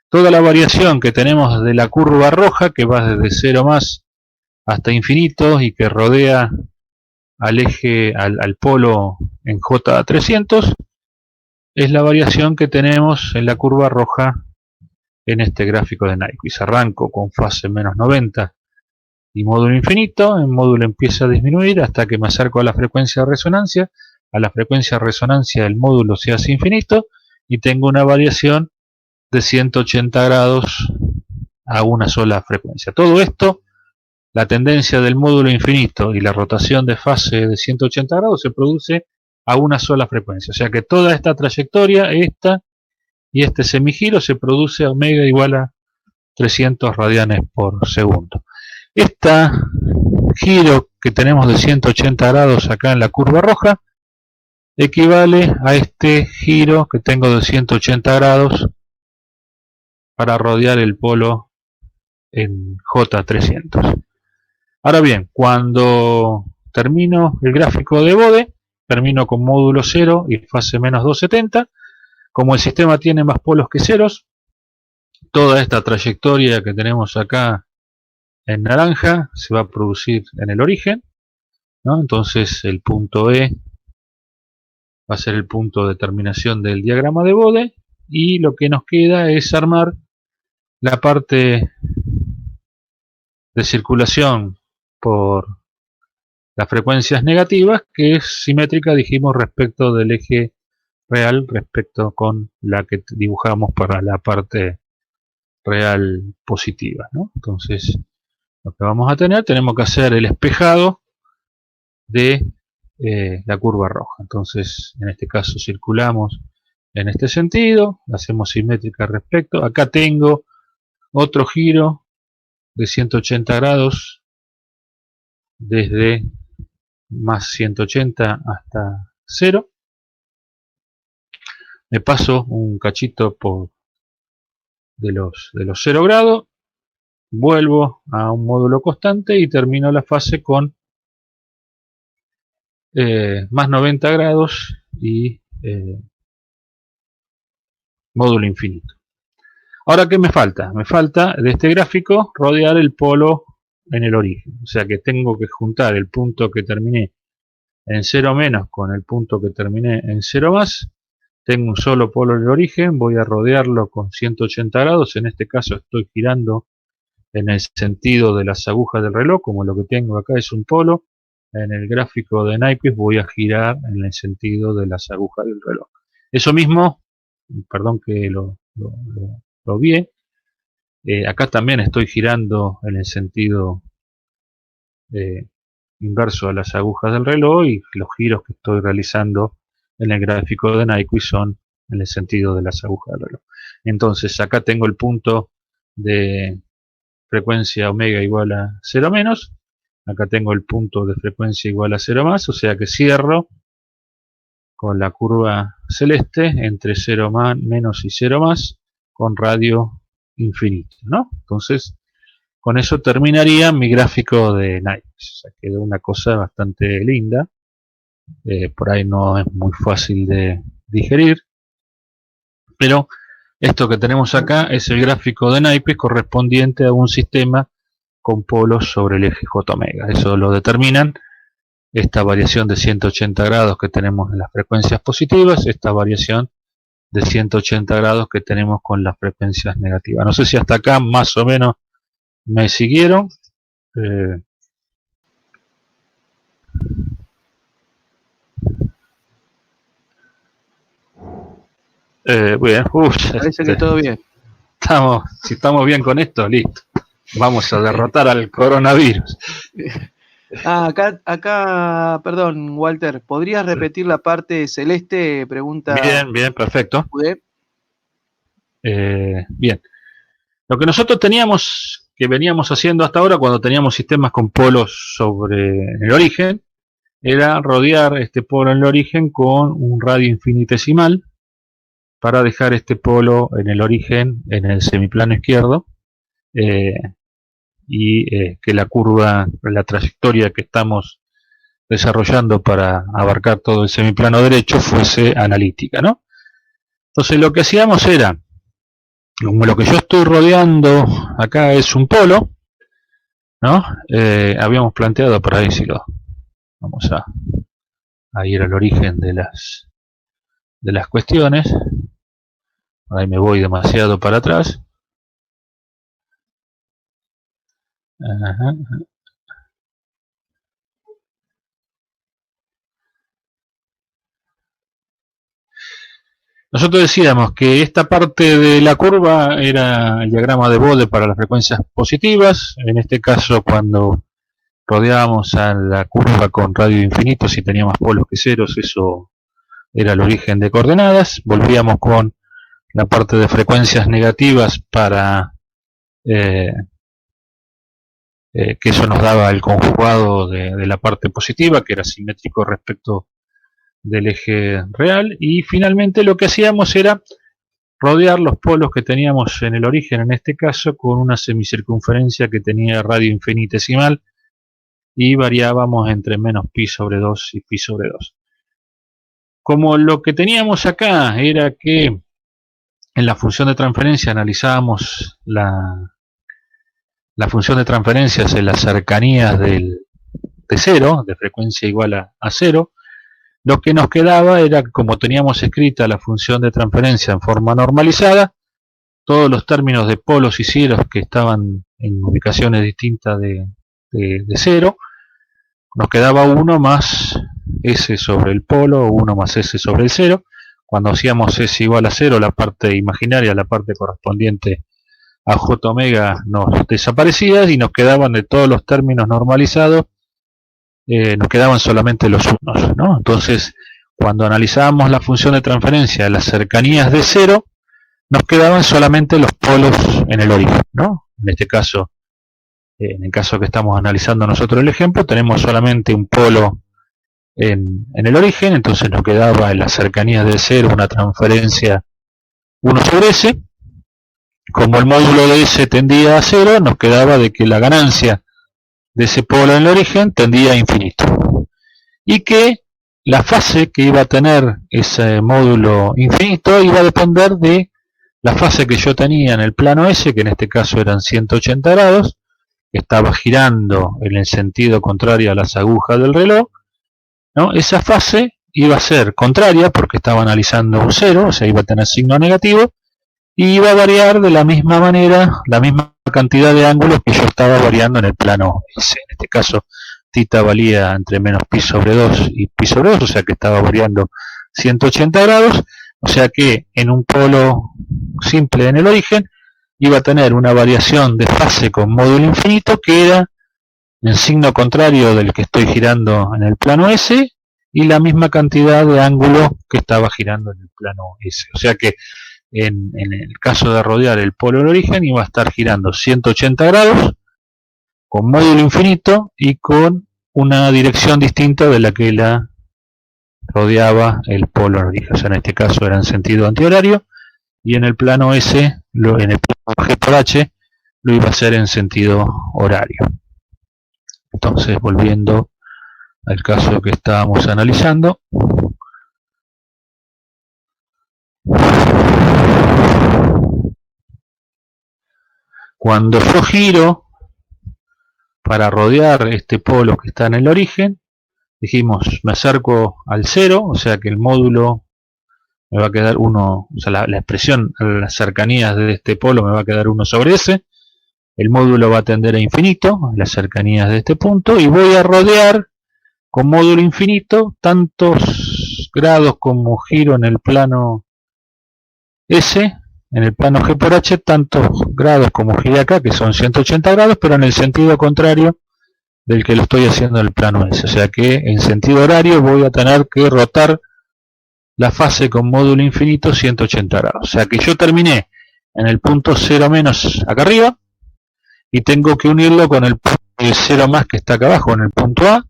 toda la variación que tenemos de la curva roja, que va desde 0 más hasta infinito y que rodea al eje, al polo en J300, es la variación que tenemos en la curva roja en este gráfico de Nyquist. Arranco con fase menos 90 y módulo infinito, el módulo empieza a disminuir hasta que me acerco a la frecuencia de resonancia. A la frecuencia de resonancia el módulo se hace infinito y tengo una variación de 180 grados a una sola frecuencia. Todo esto, la tendencia del módulo infinito y la rotación de fase de 180 grados se produce a una sola frecuencia. O sea que toda esta trayectoria, esta y este semigiro, se produce a omega igual a 300 radianes por segundo. Este giro que tenemos de 180 grados acá en la curva roja equivale a este giro que tengo de 180 grados para rodear el polo en J300. Ahora bien, cuando termino el gráfico de Bode, termino con módulo 0 y fase menos 270. Como el sistema tiene más polos que ceros, toda esta trayectoria que tenemos acá en naranja se va a producir en el origen, ¿no? Entonces el punto E va a ser el punto de terminación del diagrama de Bode y lo que nos queda es armar la parte de circulación por las frecuencias negativas, que es simétrica, dijimos, respecto del eje real, respecto con la que dibujamos para la parte real positiva, ¿no? Entonces lo que vamos a tener, tenemos que hacer el espejado de la curva roja. Entonces, en este caso circulamos en este sentido, hacemos simétrica respecto. Acá tengo otro giro de 180 grados desde más 180 hasta 0. Me paso un cachito de los 0 grados, vuelvo a un módulo constante y termino la fase con más 90 grados y módulo infinito. Ahora, ¿qué me falta? Me falta de este gráfico rodear el polo en el origen. O sea que tengo que juntar el punto que terminé en 0 menos con el punto que terminé en 0 más. Tengo un solo polo en el origen, voy a rodearlo con 180 grados. En este caso estoy girando en el sentido de las agujas del reloj, como lo que tengo acá es un polo. En el gráfico de Nyquist voy a girar en el sentido de las agujas del reloj. Eso mismo, perdón que lo vi, acá también estoy girando en el sentido inverso a las agujas del reloj, y los giros que estoy realizando en el gráfico de Nyquist son en el sentido de las agujas del reloj. Entonces acá tengo el punto de frecuencia omega igual a 0 menos, acá tengo el punto de frecuencia igual a 0 más, o sea que cierro con la curva celeste entre 0 más, menos y 0 más con radio infinito, ¿no? Entonces, con eso terminaría mi gráfico de Nyquist. O sea, quedó una cosa bastante linda. Por ahí no es muy fácil de digerir, pero esto que tenemos acá es el gráfico de Nyquist correspondiente a un sistema con polos sobre el eje J omega. Eso lo determinan esta variación de 180 grados que tenemos en las frecuencias positivas, esta variación de 180 grados que tenemos con las frecuencias negativas. No sé si hasta acá más o menos me siguieron. Bien, Parece que todo bien. Si estamos bien con esto, listo. Vamos a derrotar al coronavirus. Acá, perdón, Walter, ¿podrías repetir la parte celeste? Pregunta. Bien, perfecto. ¿Pude? Bien. Lo que nosotros teníamos, que veníamos haciendo hasta ahora, cuando teníamos sistemas con polos sobre el origen, era rodear este polo en el origen con un radio infinitesimal para dejar este polo en el origen, en el semiplano izquierdo, y que la curva, la trayectoria que estamos desarrollando para abarcar todo el semiplano derecho fuese analítica, ¿no? Entonces lo que hacíamos era, como lo que yo estoy rodeando acá es un polo, ¿no? Habíamos planteado por ahí, si lo vamos a ir al origen de las cuestiones. Ahí me voy demasiado para atrás. Ajá. Nosotros decíamos que esta parte de la curva era el diagrama de Bode para las frecuencias positivas. En este caso, cuando rodeábamos a la curva con radio infinito, si tenía más polos que ceros, eso era el origen de coordenadas. Volvíamos con la parte de frecuencias negativas para que eso nos daba el conjugado de la parte positiva, que era simétrico respecto del eje real, y finalmente lo que hacíamos era rodear los polos que teníamos en el origen, en este caso, con una semicircunferencia que tenía radio infinitesimal, y variábamos entre menos pi sobre 2 y pi sobre 2. Como lo que teníamos acá era que en la función de transferencia analizábamos la función de transferencias en las cercanías de 0, de frecuencia igual a 0, lo que nos quedaba era, como teníamos escrita la función de transferencia en forma normalizada, todos los términos de polos y ceros que estaban en ubicaciones distintas de 0, nos quedaba 1 más s sobre el polo, o 1 más s sobre el 0. Cuando hacíamos s igual a 0, la parte imaginaria, la parte correspondiente a j omega, nos desaparecía y nos quedaban de todos los términos normalizados nos quedaban solamente los unos, ¿no? Entonces, cuando analizábamos la función de transferencia de las cercanías de cero, nos quedaban solamente los polos en el origen, ¿no? En este caso, en el caso que estamos analizando nosotros el ejemplo, tenemos solamente un polo en el origen, entonces nos quedaba en las cercanías de cero una transferencia 1 sobre S. Como el módulo de S tendía a 0, nos quedaba de que la ganancia de ese polo en el origen tendía a infinito. Y que la fase que iba a tener ese módulo infinito iba a depender de la fase que yo tenía en el plano S, que en este caso eran 180 grados, que estaba girando en el sentido contrario a las agujas del reloj, ¿no? Esa fase iba a ser contraria porque estaba analizando un 0, o sea, iba a tener signo negativo, y iba a variar de la misma manera, la misma cantidad de ángulos que yo estaba variando en el plano S. En este caso, θ valía entre menos pi sobre 2 y pi sobre 2, o sea que estaba variando 180 grados, o sea que en un polo simple en el origen iba a tener una variación de fase con módulo infinito que era en signo contrario del que estoy girando en el plano S y la misma cantidad de ángulo que estaba girando en el plano S. O sea que en el caso de rodear el polo del origen iba a estar girando 180 grados con módulo infinito y con una dirección distinta de la que la rodeaba el polo del origen. O sea, en este caso era en sentido antihorario y en el plano S, en el plano G por H, lo iba a hacer en sentido horario. Entonces, volviendo al caso que estábamos analizando, cuando yo giro para rodear este polo que está en el origen, dijimos, me acerco al 0, o sea que el módulo me va a quedar 1, o sea, la expresión a las cercanías de este polo me va a quedar 1 sobre S, el módulo va a tender a infinito, las cercanías de este punto, y voy a rodear con módulo infinito tantos grados como giro en el plano S, en el plano G por H, tantos grados como giré acá, que son 180 grados, pero en el sentido contrario del que lo estoy haciendo en el plano S. O sea que en sentido horario voy a tener que rotar la fase con módulo infinito 180 grados. O sea que yo terminé en el punto 0 menos acá arriba y tengo que unirlo con el 0 más que está acá abajo, en el punto A.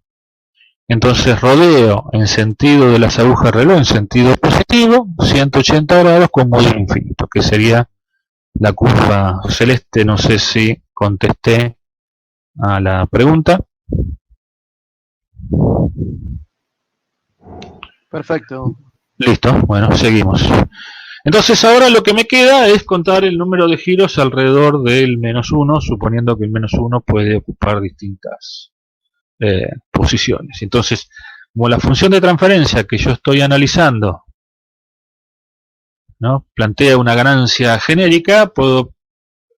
Entonces rodeo en sentido de las agujas de reloj, en sentido positivo, 180 grados con módulo infinito, que sería la curva celeste. No sé si contesté a la pregunta. Perfecto. Listo, bueno, seguimos. Entonces ahora lo que me queda es contar el número de giros alrededor del -1, suponiendo que el -1 puede ocupar distintas posiciones. Entonces, como la función de transferencia que yo estoy analizando, ¿no?, plantea una ganancia genérica, puedo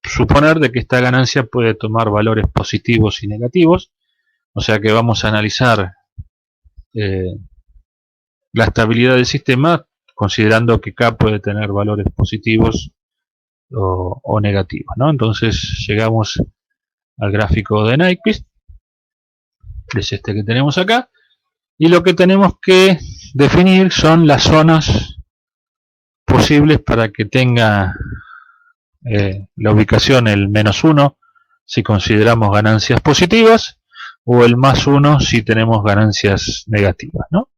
suponer de que esta ganancia puede tomar valores positivos y negativos. O sea que vamos a analizar la estabilidad del sistema considerando que K puede tener valores positivos o negativos, ¿no? Entonces llegamos al gráfico de Nyquist, es este que tenemos acá, y lo que tenemos que definir son las zonas posibles para que tenga la ubicación el -1 si consideramos ganancias positivas, o el +1 si tenemos ganancias negativas, ¿no?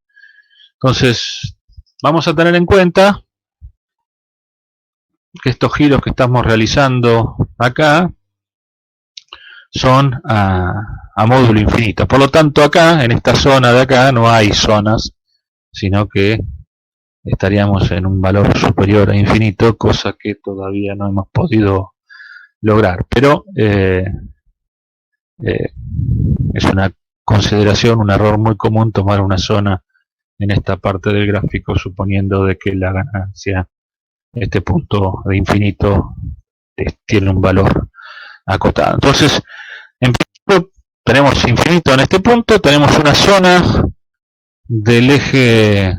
Entonces vamos a tener en cuenta que estos giros que estamos realizando acá son a módulo infinito. Por lo tanto, acá, en esta zona de acá, no hay zonas, sino que estaríamos en un valor superior a infinito, cosa que todavía no hemos podido lograr. Pero es una consideración, un error muy común tomar una zona en esta parte del gráfico suponiendo de que la ganancia, este punto de infinito, tiene un valor acotado. Entonces, en principio tenemos infinito en este punto, tenemos una zona del eje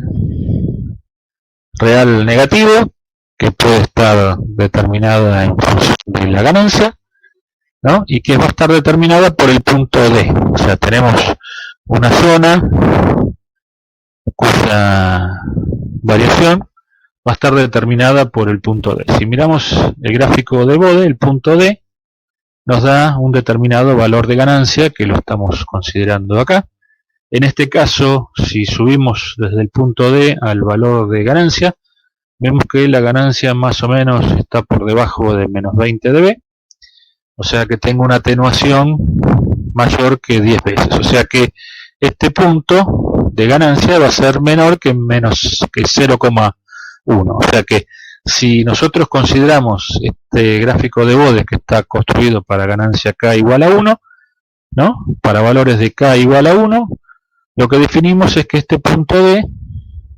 real negativo que puede estar determinada en función de la ganancia, ¿no?, y que va a estar determinada por el punto D. O sea, tenemos una zona cuya variación va a estar determinada por el punto D. Si miramos el gráfico de Bode, el punto D nos da un determinado valor de ganancia que lo estamos considerando acá. En este caso, si subimos desde el punto D al valor de ganancia, vemos que la ganancia más o menos está por debajo de menos 20 dB, o sea que tengo una atenuación mayor que 10 veces, o sea que este punto de ganancia va a ser menor que 0,1, o sea que si nosotros consideramos este gráfico de Bode que está construido para ganancia K igual a 1, ¿no? Para valores de K igual a 1, lo que definimos es que este punto D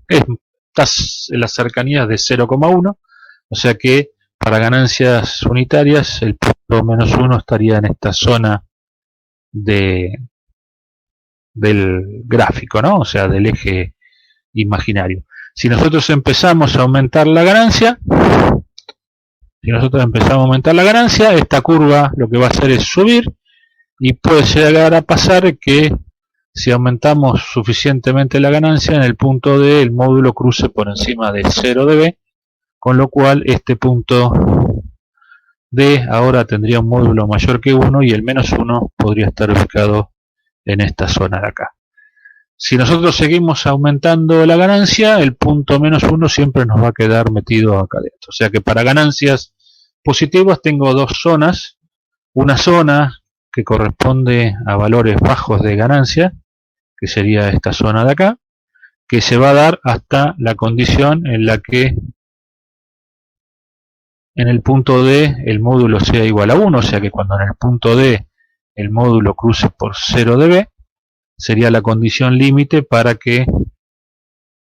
está en las cercanías de 0,1, o sea que para ganancias unitarias el punto menos 1 estaría en esta zona del gráfico, ¿no? O sea, del eje imaginario. Si nosotros empezamos a aumentar la ganancia, esta curva lo que va a hacer es subir, y puede llegar a pasar que si aumentamos suficientemente la ganancia, en el punto D el módulo cruce por encima de 0 dB, con lo cual este punto D ahora tendría un módulo mayor que 1 y el menos 1 podría estar ubicado en esta zona de acá. Si nosotros seguimos aumentando la ganancia, el punto menos 1 siempre nos va a quedar metido acá adentro. O sea que para ganancias positivas tengo dos zonas. Una zona que corresponde a valores bajos de ganancia, que sería esta zona de acá, que se va a dar hasta la condición en la que en el punto D el módulo sea igual a 1, o sea que cuando en el punto D el módulo cruce por 0 dB, sería la condición límite para que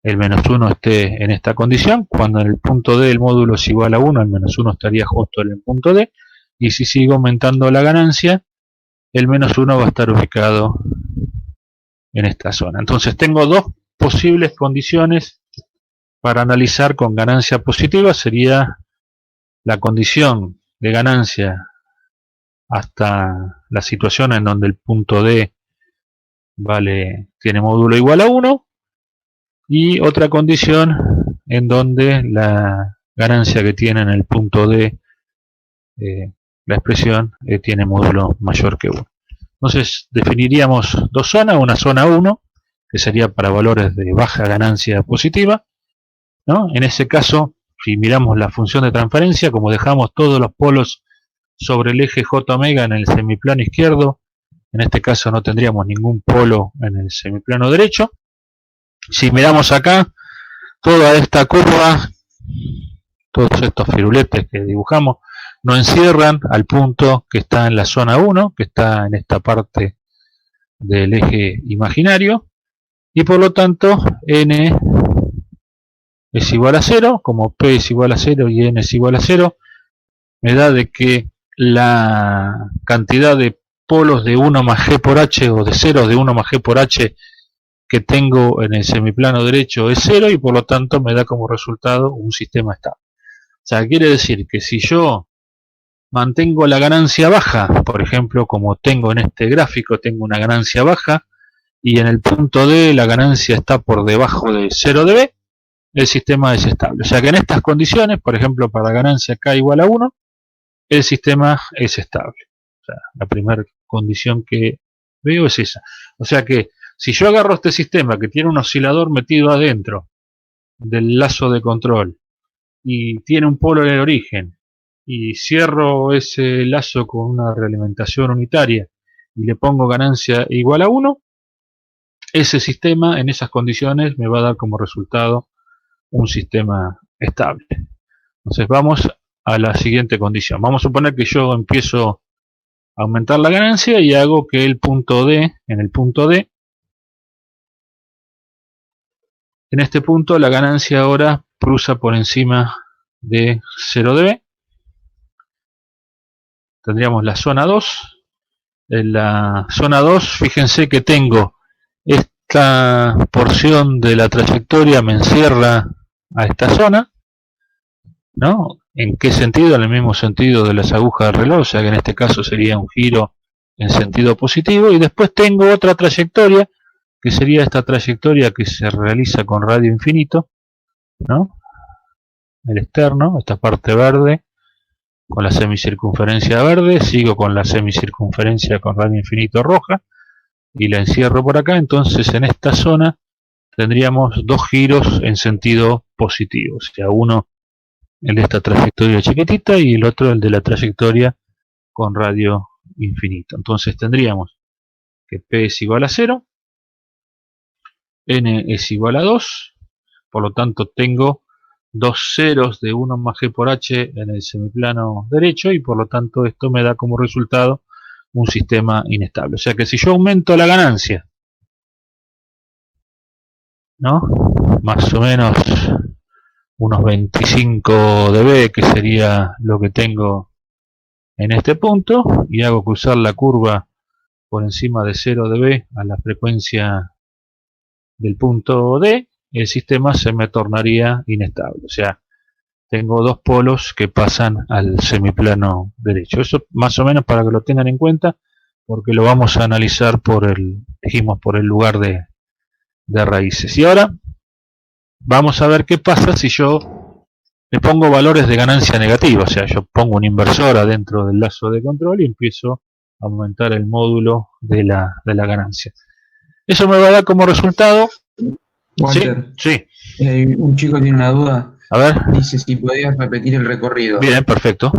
el menos 1 esté en esta condición. Cuando en el punto D el módulo es igual a 1, el menos 1 estaría justo en el punto D, y si sigo aumentando la ganancia, el menos 1 va a estar ubicado en esta zona. Entonces tengo dos posibles condiciones para analizar con ganancia positiva. Sería la condición de ganancia hasta la situación en donde el punto D tiene módulo igual a 1, y otra condición en donde la ganancia que tiene en el punto D, la expresión, tiene módulo mayor que 1. Entonces definiríamos dos zonas, una zona 1, que sería para valores de baja ganancia positiva, ¿no? En ese caso, si miramos la función de transferencia, como dejamos todos los polos sobre el eje J omega en el semiplano izquierdo, en este caso no tendríamos ningún polo en el semiplano derecho. Si miramos acá, toda esta curva, todos estos firuletes que dibujamos, nos encierran al punto que está en la zona 1, que está en esta parte del eje imaginario, y por lo tanto n es igual a 0, como p es igual a 0 y n es igual a 0, me da de que la cantidad de polos de 1 más g por h, o de ceros de 1 más g por h que tengo en el semiplano derecho es 0, y por lo tanto me da como resultado un sistema estable. O sea, quiere decir que si yo mantengo la ganancia baja, por ejemplo, como tengo en este gráfico, tengo una ganancia baja, y en el punto D la ganancia está por debajo de 0 dB, el sistema es estable. O sea que en estas condiciones, por ejemplo, para ganancia K igual a 1, el sistema es estable. O sea, la primera condición que veo es esa. O sea que si yo agarro este sistema que tiene un oscilador metido adentro del lazo de control y tiene un polo en el origen, y cierro ese lazo con una realimentación unitaria y le pongo ganancia igual a 1, ese sistema en esas condiciones me va a dar como resultado un sistema estable. Entonces vamos a la siguiente condición. Vamos a suponer que yo empiezo a aumentar la ganancia y hago que el punto D, en el punto D, en este punto la ganancia ahora cruza por encima de 0 dB. Tendríamos la zona 2. En la zona 2, fíjense que tengo esta porción de la trayectoria, me encierra a esta zona, ¿no? ¿En qué sentido? En el mismo sentido de las agujas del reloj, o sea que en este caso sería un giro en sentido positivo, y después tengo otra trayectoria que sería esta trayectoria que se realiza con radio infinito, ¿no? El externo, esta parte verde, con la semicircunferencia verde, sigo con la semicircunferencia con radio infinito roja, y la encierro por acá. Entonces en esta zona tendríamos dos giros en sentido positivo, o sea, uno el de esta trayectoria chiquitita y el otro el de la trayectoria con radio infinito. Entonces tendríamos que P es igual a 0, N es igual a 2, por lo tanto tengo dos ceros de 1 más G por H en el semiplano derecho, y por lo tanto esto me da como resultado un sistema inestable. O sea que si yo aumento la ganancia, ¿no? Más o menos unos 25 dB, que sería lo que tengo en este punto, y hago cruzar la curva por encima de 0 dB a la frecuencia del punto D, el sistema se me tornaría inestable. O sea, tengo dos polos que pasan al semiplano derecho. Eso más o menos para que lo tengan en cuenta, porque lo vamos a analizar dijimos, por el lugar de raíces. Y ahora vamos a ver qué pasa si yo le pongo valores de ganancia negativa. O sea, yo pongo un inversor adentro del lazo de control y empiezo a aumentar el módulo de la ganancia. Eso me va a dar como resultado... Walter, sí. Un chico tiene una duda. A ver. Dice si podías repetir el recorrido. Bien, perfecto.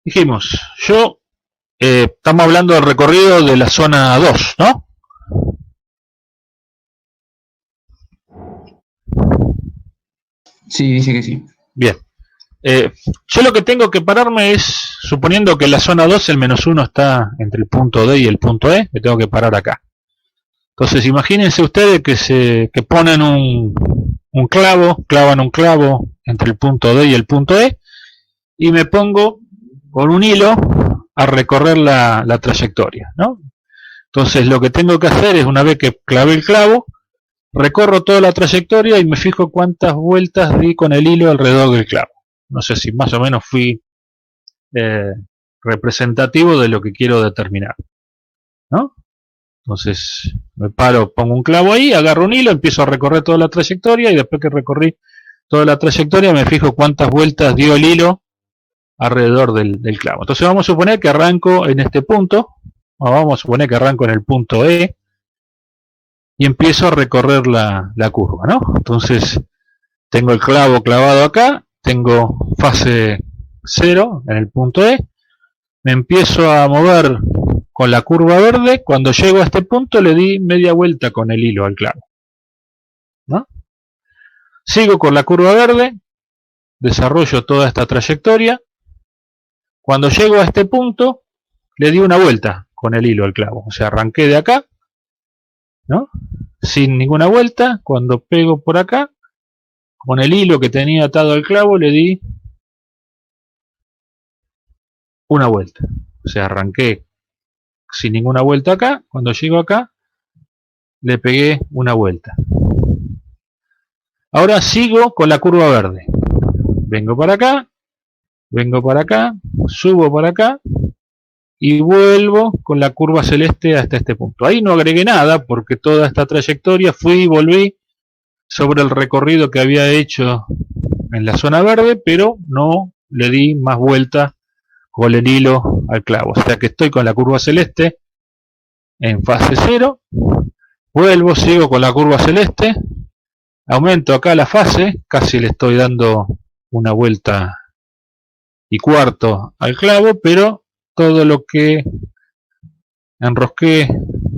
Dijimos, estamos hablando del recorrido de la zona 2, ¿no? Sí, dice que sí. Bien. Yo lo que tengo que pararme es, suponiendo que en la zona 2 el menos 1 está entre el punto D y el punto E, me tengo que parar acá. Entonces imagínense ustedes que ponen un clavo, clavan un clavo entre el punto D y el punto E, y me pongo con un hilo a recorrer la trayectoria, ¿no? Entonces lo que tengo que hacer es, una vez que clavé el clavo, recorro toda la trayectoria y me fijo cuántas vueltas di con el hilo alrededor del clavo. No sé si más o menos fui representativo de lo que quiero determinar, ¿no? Entonces me paro, pongo un clavo ahí, agarro un hilo, empiezo a recorrer toda la trayectoria, y después que recorrí toda la trayectoria me fijo cuántas vueltas dio el hilo alrededor del clavo. Entonces vamos a suponer que arranco en este punto, o vamos a suponer que arranco en el punto E, y empiezo a recorrer la curva, ¿no? Entonces tengo el clavo clavado acá, tengo fase 0 en el punto E, me empiezo a mover con la curva verde. Cuando llego a este punto le di media vuelta con el hilo al clavo, ¿no? Sigo con la curva verde, desarrollo toda esta trayectoria. Cuando llego a este punto le di una vuelta con el hilo al clavo, o sea, arranqué de acá, ¿no? Sin ninguna vuelta. Cuando pego por acá, con el hilo que tenía atado al clavo le di una vuelta, o sea, arranqué sin ninguna vuelta acá. Cuando llego acá le pegué una vuelta. Ahora sigo con la curva verde, vengo para acá, subo para acá y vuelvo con la curva celeste hasta este punto. Ahí no agregué nada porque toda esta trayectoria fui y volví sobre el recorrido que había hecho en la zona verde, pero no le di más vuelta con el hilo al clavo. O sea que estoy con la curva celeste en fase 0, vuelvo, sigo con la curva celeste, aumento acá la fase, casi le estoy dando una vuelta y cuarto al clavo, pero todo lo que enrosqué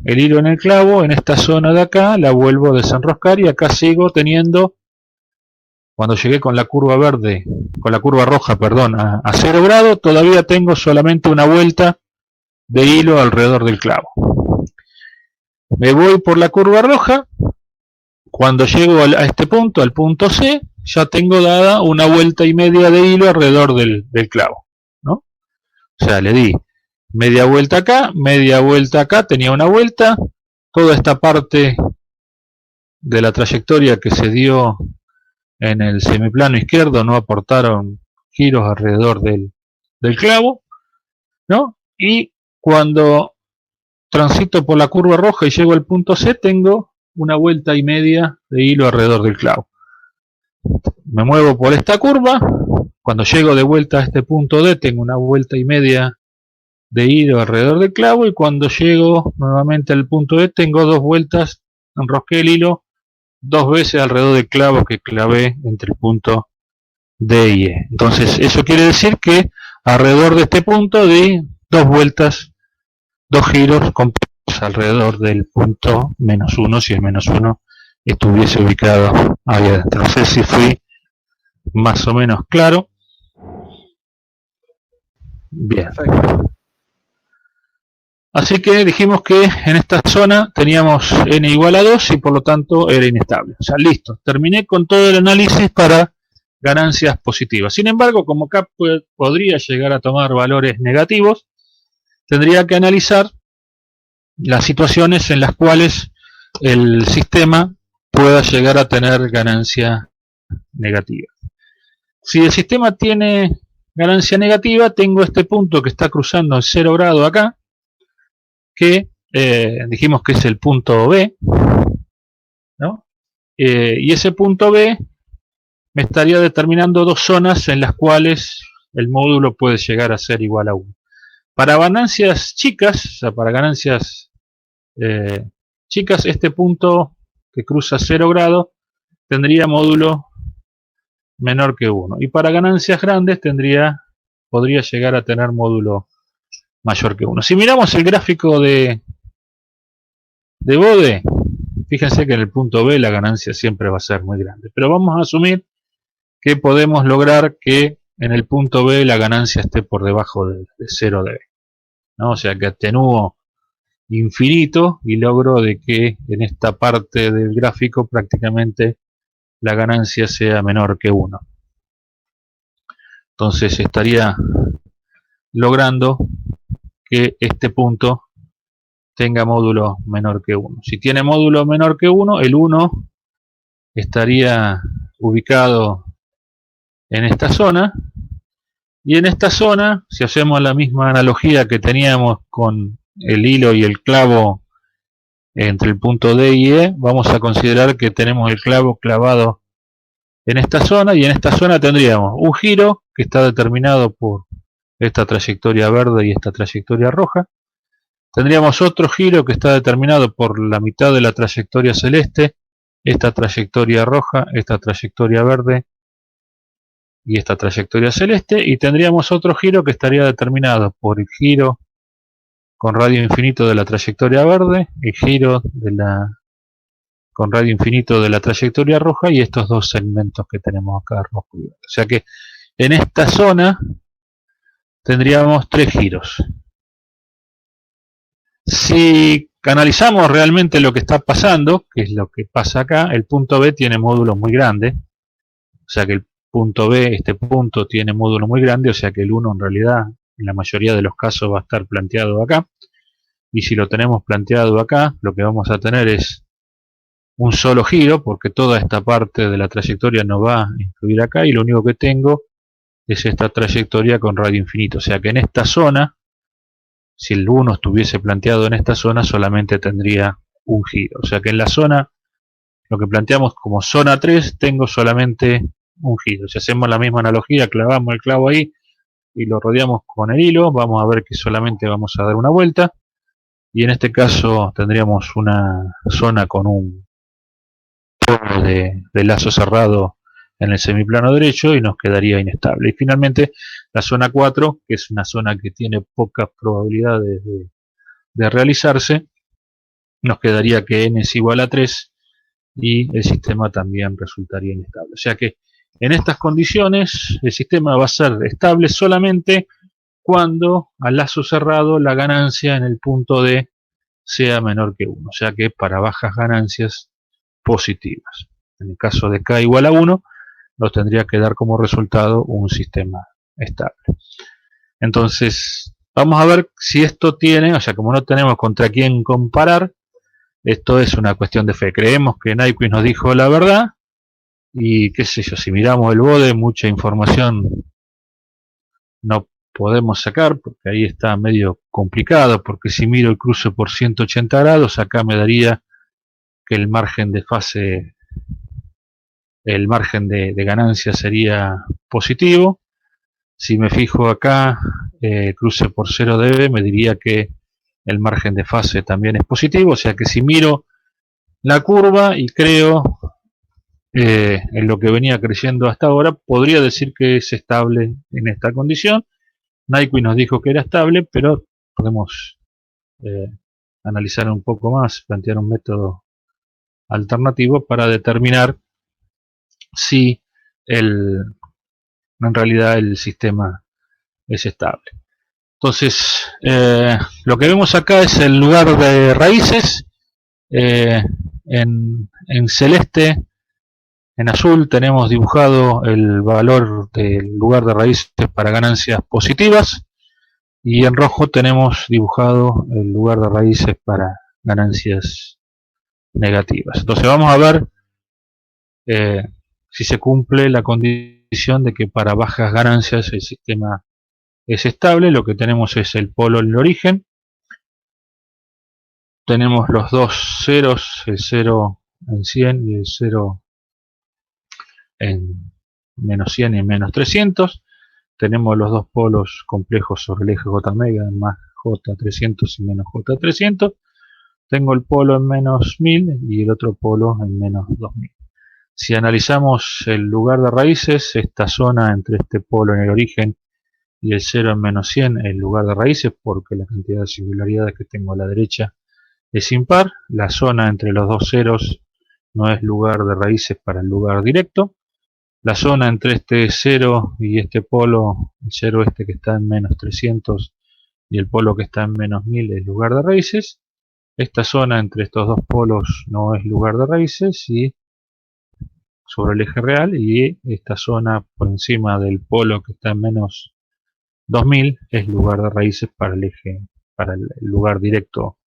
el hilo en el clavo, en esta zona de acá, la vuelvo a desenroscar, y acá sigo teniendo, cuando llegué con la curva verde, con la curva roja, perdón, a 0 grados, todavía tengo solamente una vuelta de hilo alrededor del clavo. Me voy por la curva roja, cuando llego a este punto, al punto C, ya tengo dada una vuelta y media de hilo alrededor del clavo, ¿no? O sea, le di media vuelta acá, tenía una vuelta, toda esta parte de la trayectoria que se dio en el semiplano izquierdo no aportaron giros alrededor del clavo, ¿no? Y cuando transito por la curva roja y llego al punto C, tengo una vuelta y media de hilo alrededor del clavo. Me muevo por esta curva, cuando llego de vuelta a este punto D tengo una vuelta y media de hilo alrededor del clavo, y cuando llego nuevamente al punto D tengo 2 vueltas, enrosqué el hilo 2 veces alrededor del clavo que clavé entre el punto D y E. Entonces eso quiere decir que alrededor de este punto di 2 vueltas, 2 giros completos alrededor del punto -1, si el -1 estuviese ubicado ahí adentro. No sé si fui más o menos claro. Bien. Perfecto. Así que dijimos que en esta zona teníamos n igual a 2 y por lo tanto era inestable. O sea, listo. Terminé con todo el análisis para ganancias positivas. Sin embargo, como acá podría llegar a tomar valores negativos, tendría que analizar las situaciones en las cuales el sistema pueda llegar a tener ganancia negativa. Si el sistema tiene ganancia negativa, tengo este punto que está cruzando el 0 grado acá, que dijimos que es el punto B, ¿no? Y ese punto B me estaría determinando 2 zonas en las cuales el módulo puede llegar a ser igual a 1. Para ganancias chicas, o sea, para ganancias chicas, este punto que cruza 0 grado tendría módulo menor que 1. Y para ganancias grandes podría llegar a tener módulo mayor que 1. Si miramos el gráfico de Bode, fíjense que en el punto B la ganancia siempre va a ser muy grande. Pero vamos a asumir que podemos lograr que en el punto B la ganancia esté por debajo de 0 dB, ¿no? O sea que atenúo infinito y logro de que en esta parte del gráfico prácticamente la ganancia sea menor que 1. Entonces estaría logrando que este punto tenga módulo menor que 1. Si tiene módulo menor que 1, el 1 estaría ubicado en esta zona, y en esta zona, si hacemos la misma analogía que teníamos con el hilo y el clavo entre el punto D y E, vamos a considerar que tenemos el clavo clavado en esta zona, y en esta zona tendríamos un giro que está determinado por esta trayectoria verde y esta trayectoria roja. Tendríamos otro giro que está determinado por la mitad de la trayectoria celeste, esta trayectoria roja, esta trayectoria verde y esta trayectoria celeste, y tendríamos otro giro que estaría determinado por el giro con radio infinito de la trayectoria verde, el giro con radio infinito de la trayectoria roja, y estos 2 segmentos que tenemos acá rojo y verde. O sea que en esta zona tendríamos 3 giros. Si analizamos realmente lo que está pasando, que es lo que pasa acá, el punto B tiene módulos muy grandes, o sea que el punto B, este punto, tiene módulo muy grande, o sea que el 1 en realidad, en la mayoría de los casos, va a estar planteado acá. Y si lo tenemos planteado acá, lo que vamos a tener es un solo giro, porque toda esta parte de la trayectoria no va a influir acá, y lo único que tengo es esta trayectoria con radio infinito. O sea que en esta zona, si el 1 estuviese planteado en esta zona, solamente tendría un giro. O sea que en la zona, lo que planteamos como zona 3, tengo solamente un giro. Si hacemos la misma analogía, clavamos el clavo ahí y lo rodeamos con el hilo, vamos a ver que solamente vamos a dar una vuelta, y en este caso tendríamos una zona con un poco de lazo cerrado en el semiplano derecho y nos quedaría inestable. Y finalmente la zona 4, que es una zona que tiene pocas probabilidades de realizarse, nos quedaría que n es igual a 3 y el sistema también resultaría inestable. O sea que en estas condiciones el sistema va a ser estable solamente cuando al lazo cerrado la ganancia en el punto D sea menor que 1, o sea que para bajas ganancias positivas. En el caso de K igual a 1, nos tendría que dar como resultado un sistema estable. Entonces, vamos a ver si esto tiene, o sea, como no tenemos contra quién comparar, esto es una cuestión de fe. Creemos que Nyquist nos dijo la verdad, y qué sé yo, si miramos el Bode, mucha información no podemos sacar, porque ahí está medio complicado, porque si miro el cruce por 180 grados, acá me daría que el margen de fase, el margen de ganancia sería positivo. Si me fijo acá, cruce por 0 dB, me diría que el margen de fase también es positivo. O sea que si miro la curva y creo en lo que venía creciendo hasta ahora, podría decir que es estable en esta condición. Nyquist nos dijo que era estable, pero podemos analizar un poco más, plantear un método alternativo para determinar si en realidad el sistema es estable. Entonces, lo que vemos acá es el lugar de raíces. En celeste, en azul tenemos dibujado el valor del lugar de raíces para ganancias positivas, y en rojo tenemos dibujado el lugar de raíces para ganancias negativas. Entonces vamos a ver si se cumple la condición de que para bajas ganancias el sistema es estable. Lo que tenemos es el polo en el origen. Tenemos los dos ceros, el 0 en 100 y el 0 en menos 100 y en menos 300. Tenemos los dos polos complejos sobre el eje J omega, más J300 y menos J300. Tengo el polo en menos 1000 y el otro polo en menos 2000. Si analizamos el lugar de raíces, esta zona entre este polo en el origen y el 0 en menos 100 es el lugar de raíces, porque la cantidad de singularidades que tengo a la derecha es impar. La zona entre los dos ceros no es lugar de raíces para el lugar directo. La zona entre este 0 y este polo, el 0 este que está en menos 300 y el polo que está en menos 1000, es lugar de raíces. Esta zona entre estos dos polos no es lugar de raíces y sobre el eje real, y esta zona por encima del polo que está en menos 2000 es lugar de raíces para el eje, para el lugar directo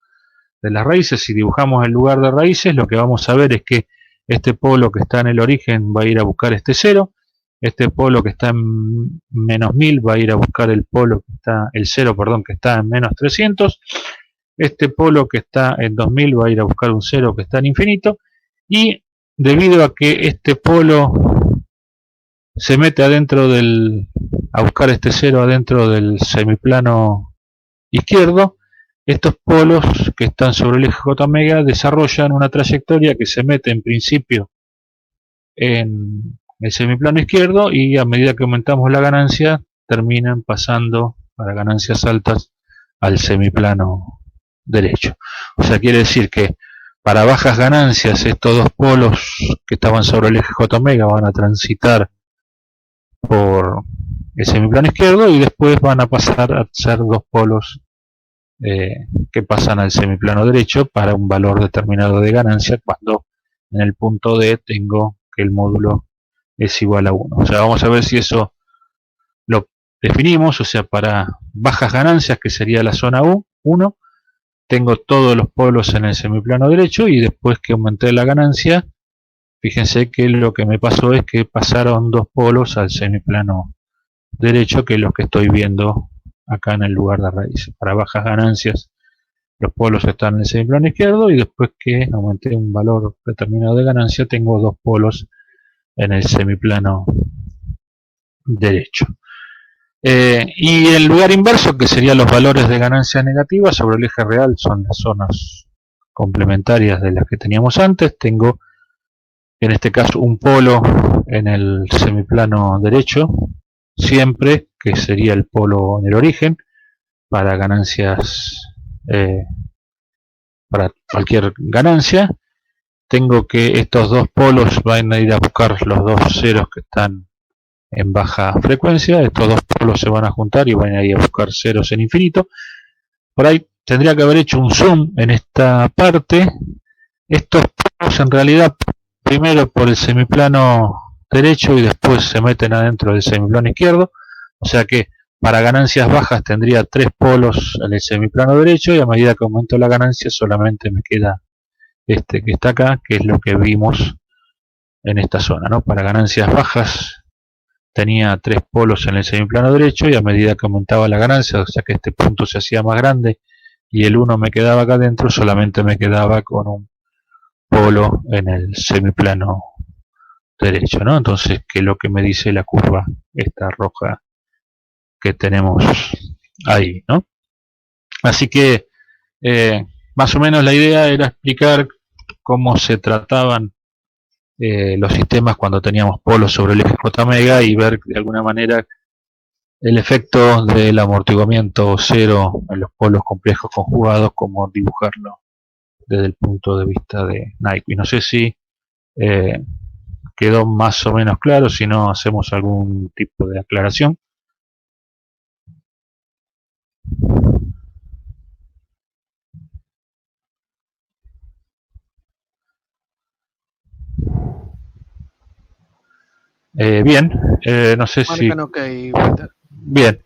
de las raíces. Si dibujamos el lugar de raíces, lo que vamos a ver es que este polo que está en el origen va a ir a buscar este 0, este polo que está en menos 1000 va a ir a buscar el polo que está, el 0, perdón, que está en menos 300, este polo que está en 2000 va a ir a buscar un 0 que está en infinito, y debido a que este polo se mete adentro a buscar este 0 adentro del semiplano izquierdo, estos polos que están sobre el eje J omega desarrollan una trayectoria que se mete en principio en el semiplano izquierdo, y a medida que aumentamos la ganancia terminan pasando para ganancias altas al semiplano derecho. O sea, quiere decir que para bajas ganancias estos dos polos que estaban sobre el eje J omega van a transitar por el semiplano izquierdo y después van a pasar a ser dos polos que pasan al semiplano derecho para un valor determinado de ganancia, cuando en el punto D tengo que el módulo es igual a 1. O sea, vamos a ver si eso lo definimos. O sea, para bajas ganancias, que sería la zona 1, tengo todos los polos en el semiplano derecho, y después que aumenté la ganancia, fíjense que lo que me pasó es que pasaron dos polos al semiplano derecho, que es lo que estoy viendo acá en el lugar de raíz. Para bajas ganancias los polos están en el semiplano izquierdo, y después que aumenté un valor determinado de ganancia tengo dos polos en el semiplano derecho. Y el lugar inverso, que serían los valores de ganancia negativa sobre el eje real, son las zonas complementarias de las que teníamos antes. Tengo en este caso un polo en el semiplano derecho siempre, que sería el polo en el origen para ganancias, para cualquier ganancia. Tengo que estos dos polos van a ir a buscar los dos ceros que están en baja frecuencia. Estos dos polos se van a juntar y van a ir a buscar ceros en infinito. Por ahí tendría que haber hecho un zoom en esta parte. Estos polos en realidad primero por el semiplano derecho y después se meten adentro del semiplano izquierdo. O sea que para ganancias bajas tendría tres polos en el semiplano derecho, y a medida que aumento la ganancia solamente me queda este que está acá, que es lo que vimos en esta zona, ¿no? Para ganancias bajas tenía 3 polos en el semiplano derecho, y a medida que aumentaba la ganancia, o sea que este punto se hacía más grande y el 1 me quedaba acá adentro, solamente me quedaba con un polo en el semiplano derecho, ¿no? Entonces, que es lo que me dice la curva esta roja que tenemos ahí, ¿no? Así que más o menos la idea era explicar cómo se trataban los sistemas cuando teníamos polos sobre el eje J omega, y ver de alguna manera el efecto del amortiguamiento cero en los polos complejos conjugados, cómo dibujarlo desde el punto de vista de Nyquist. No sé si quedó más o menos claro. Si no, hacemos algún tipo de aclaración. Bien, no sé si... Marcan ok, Walter. Bien,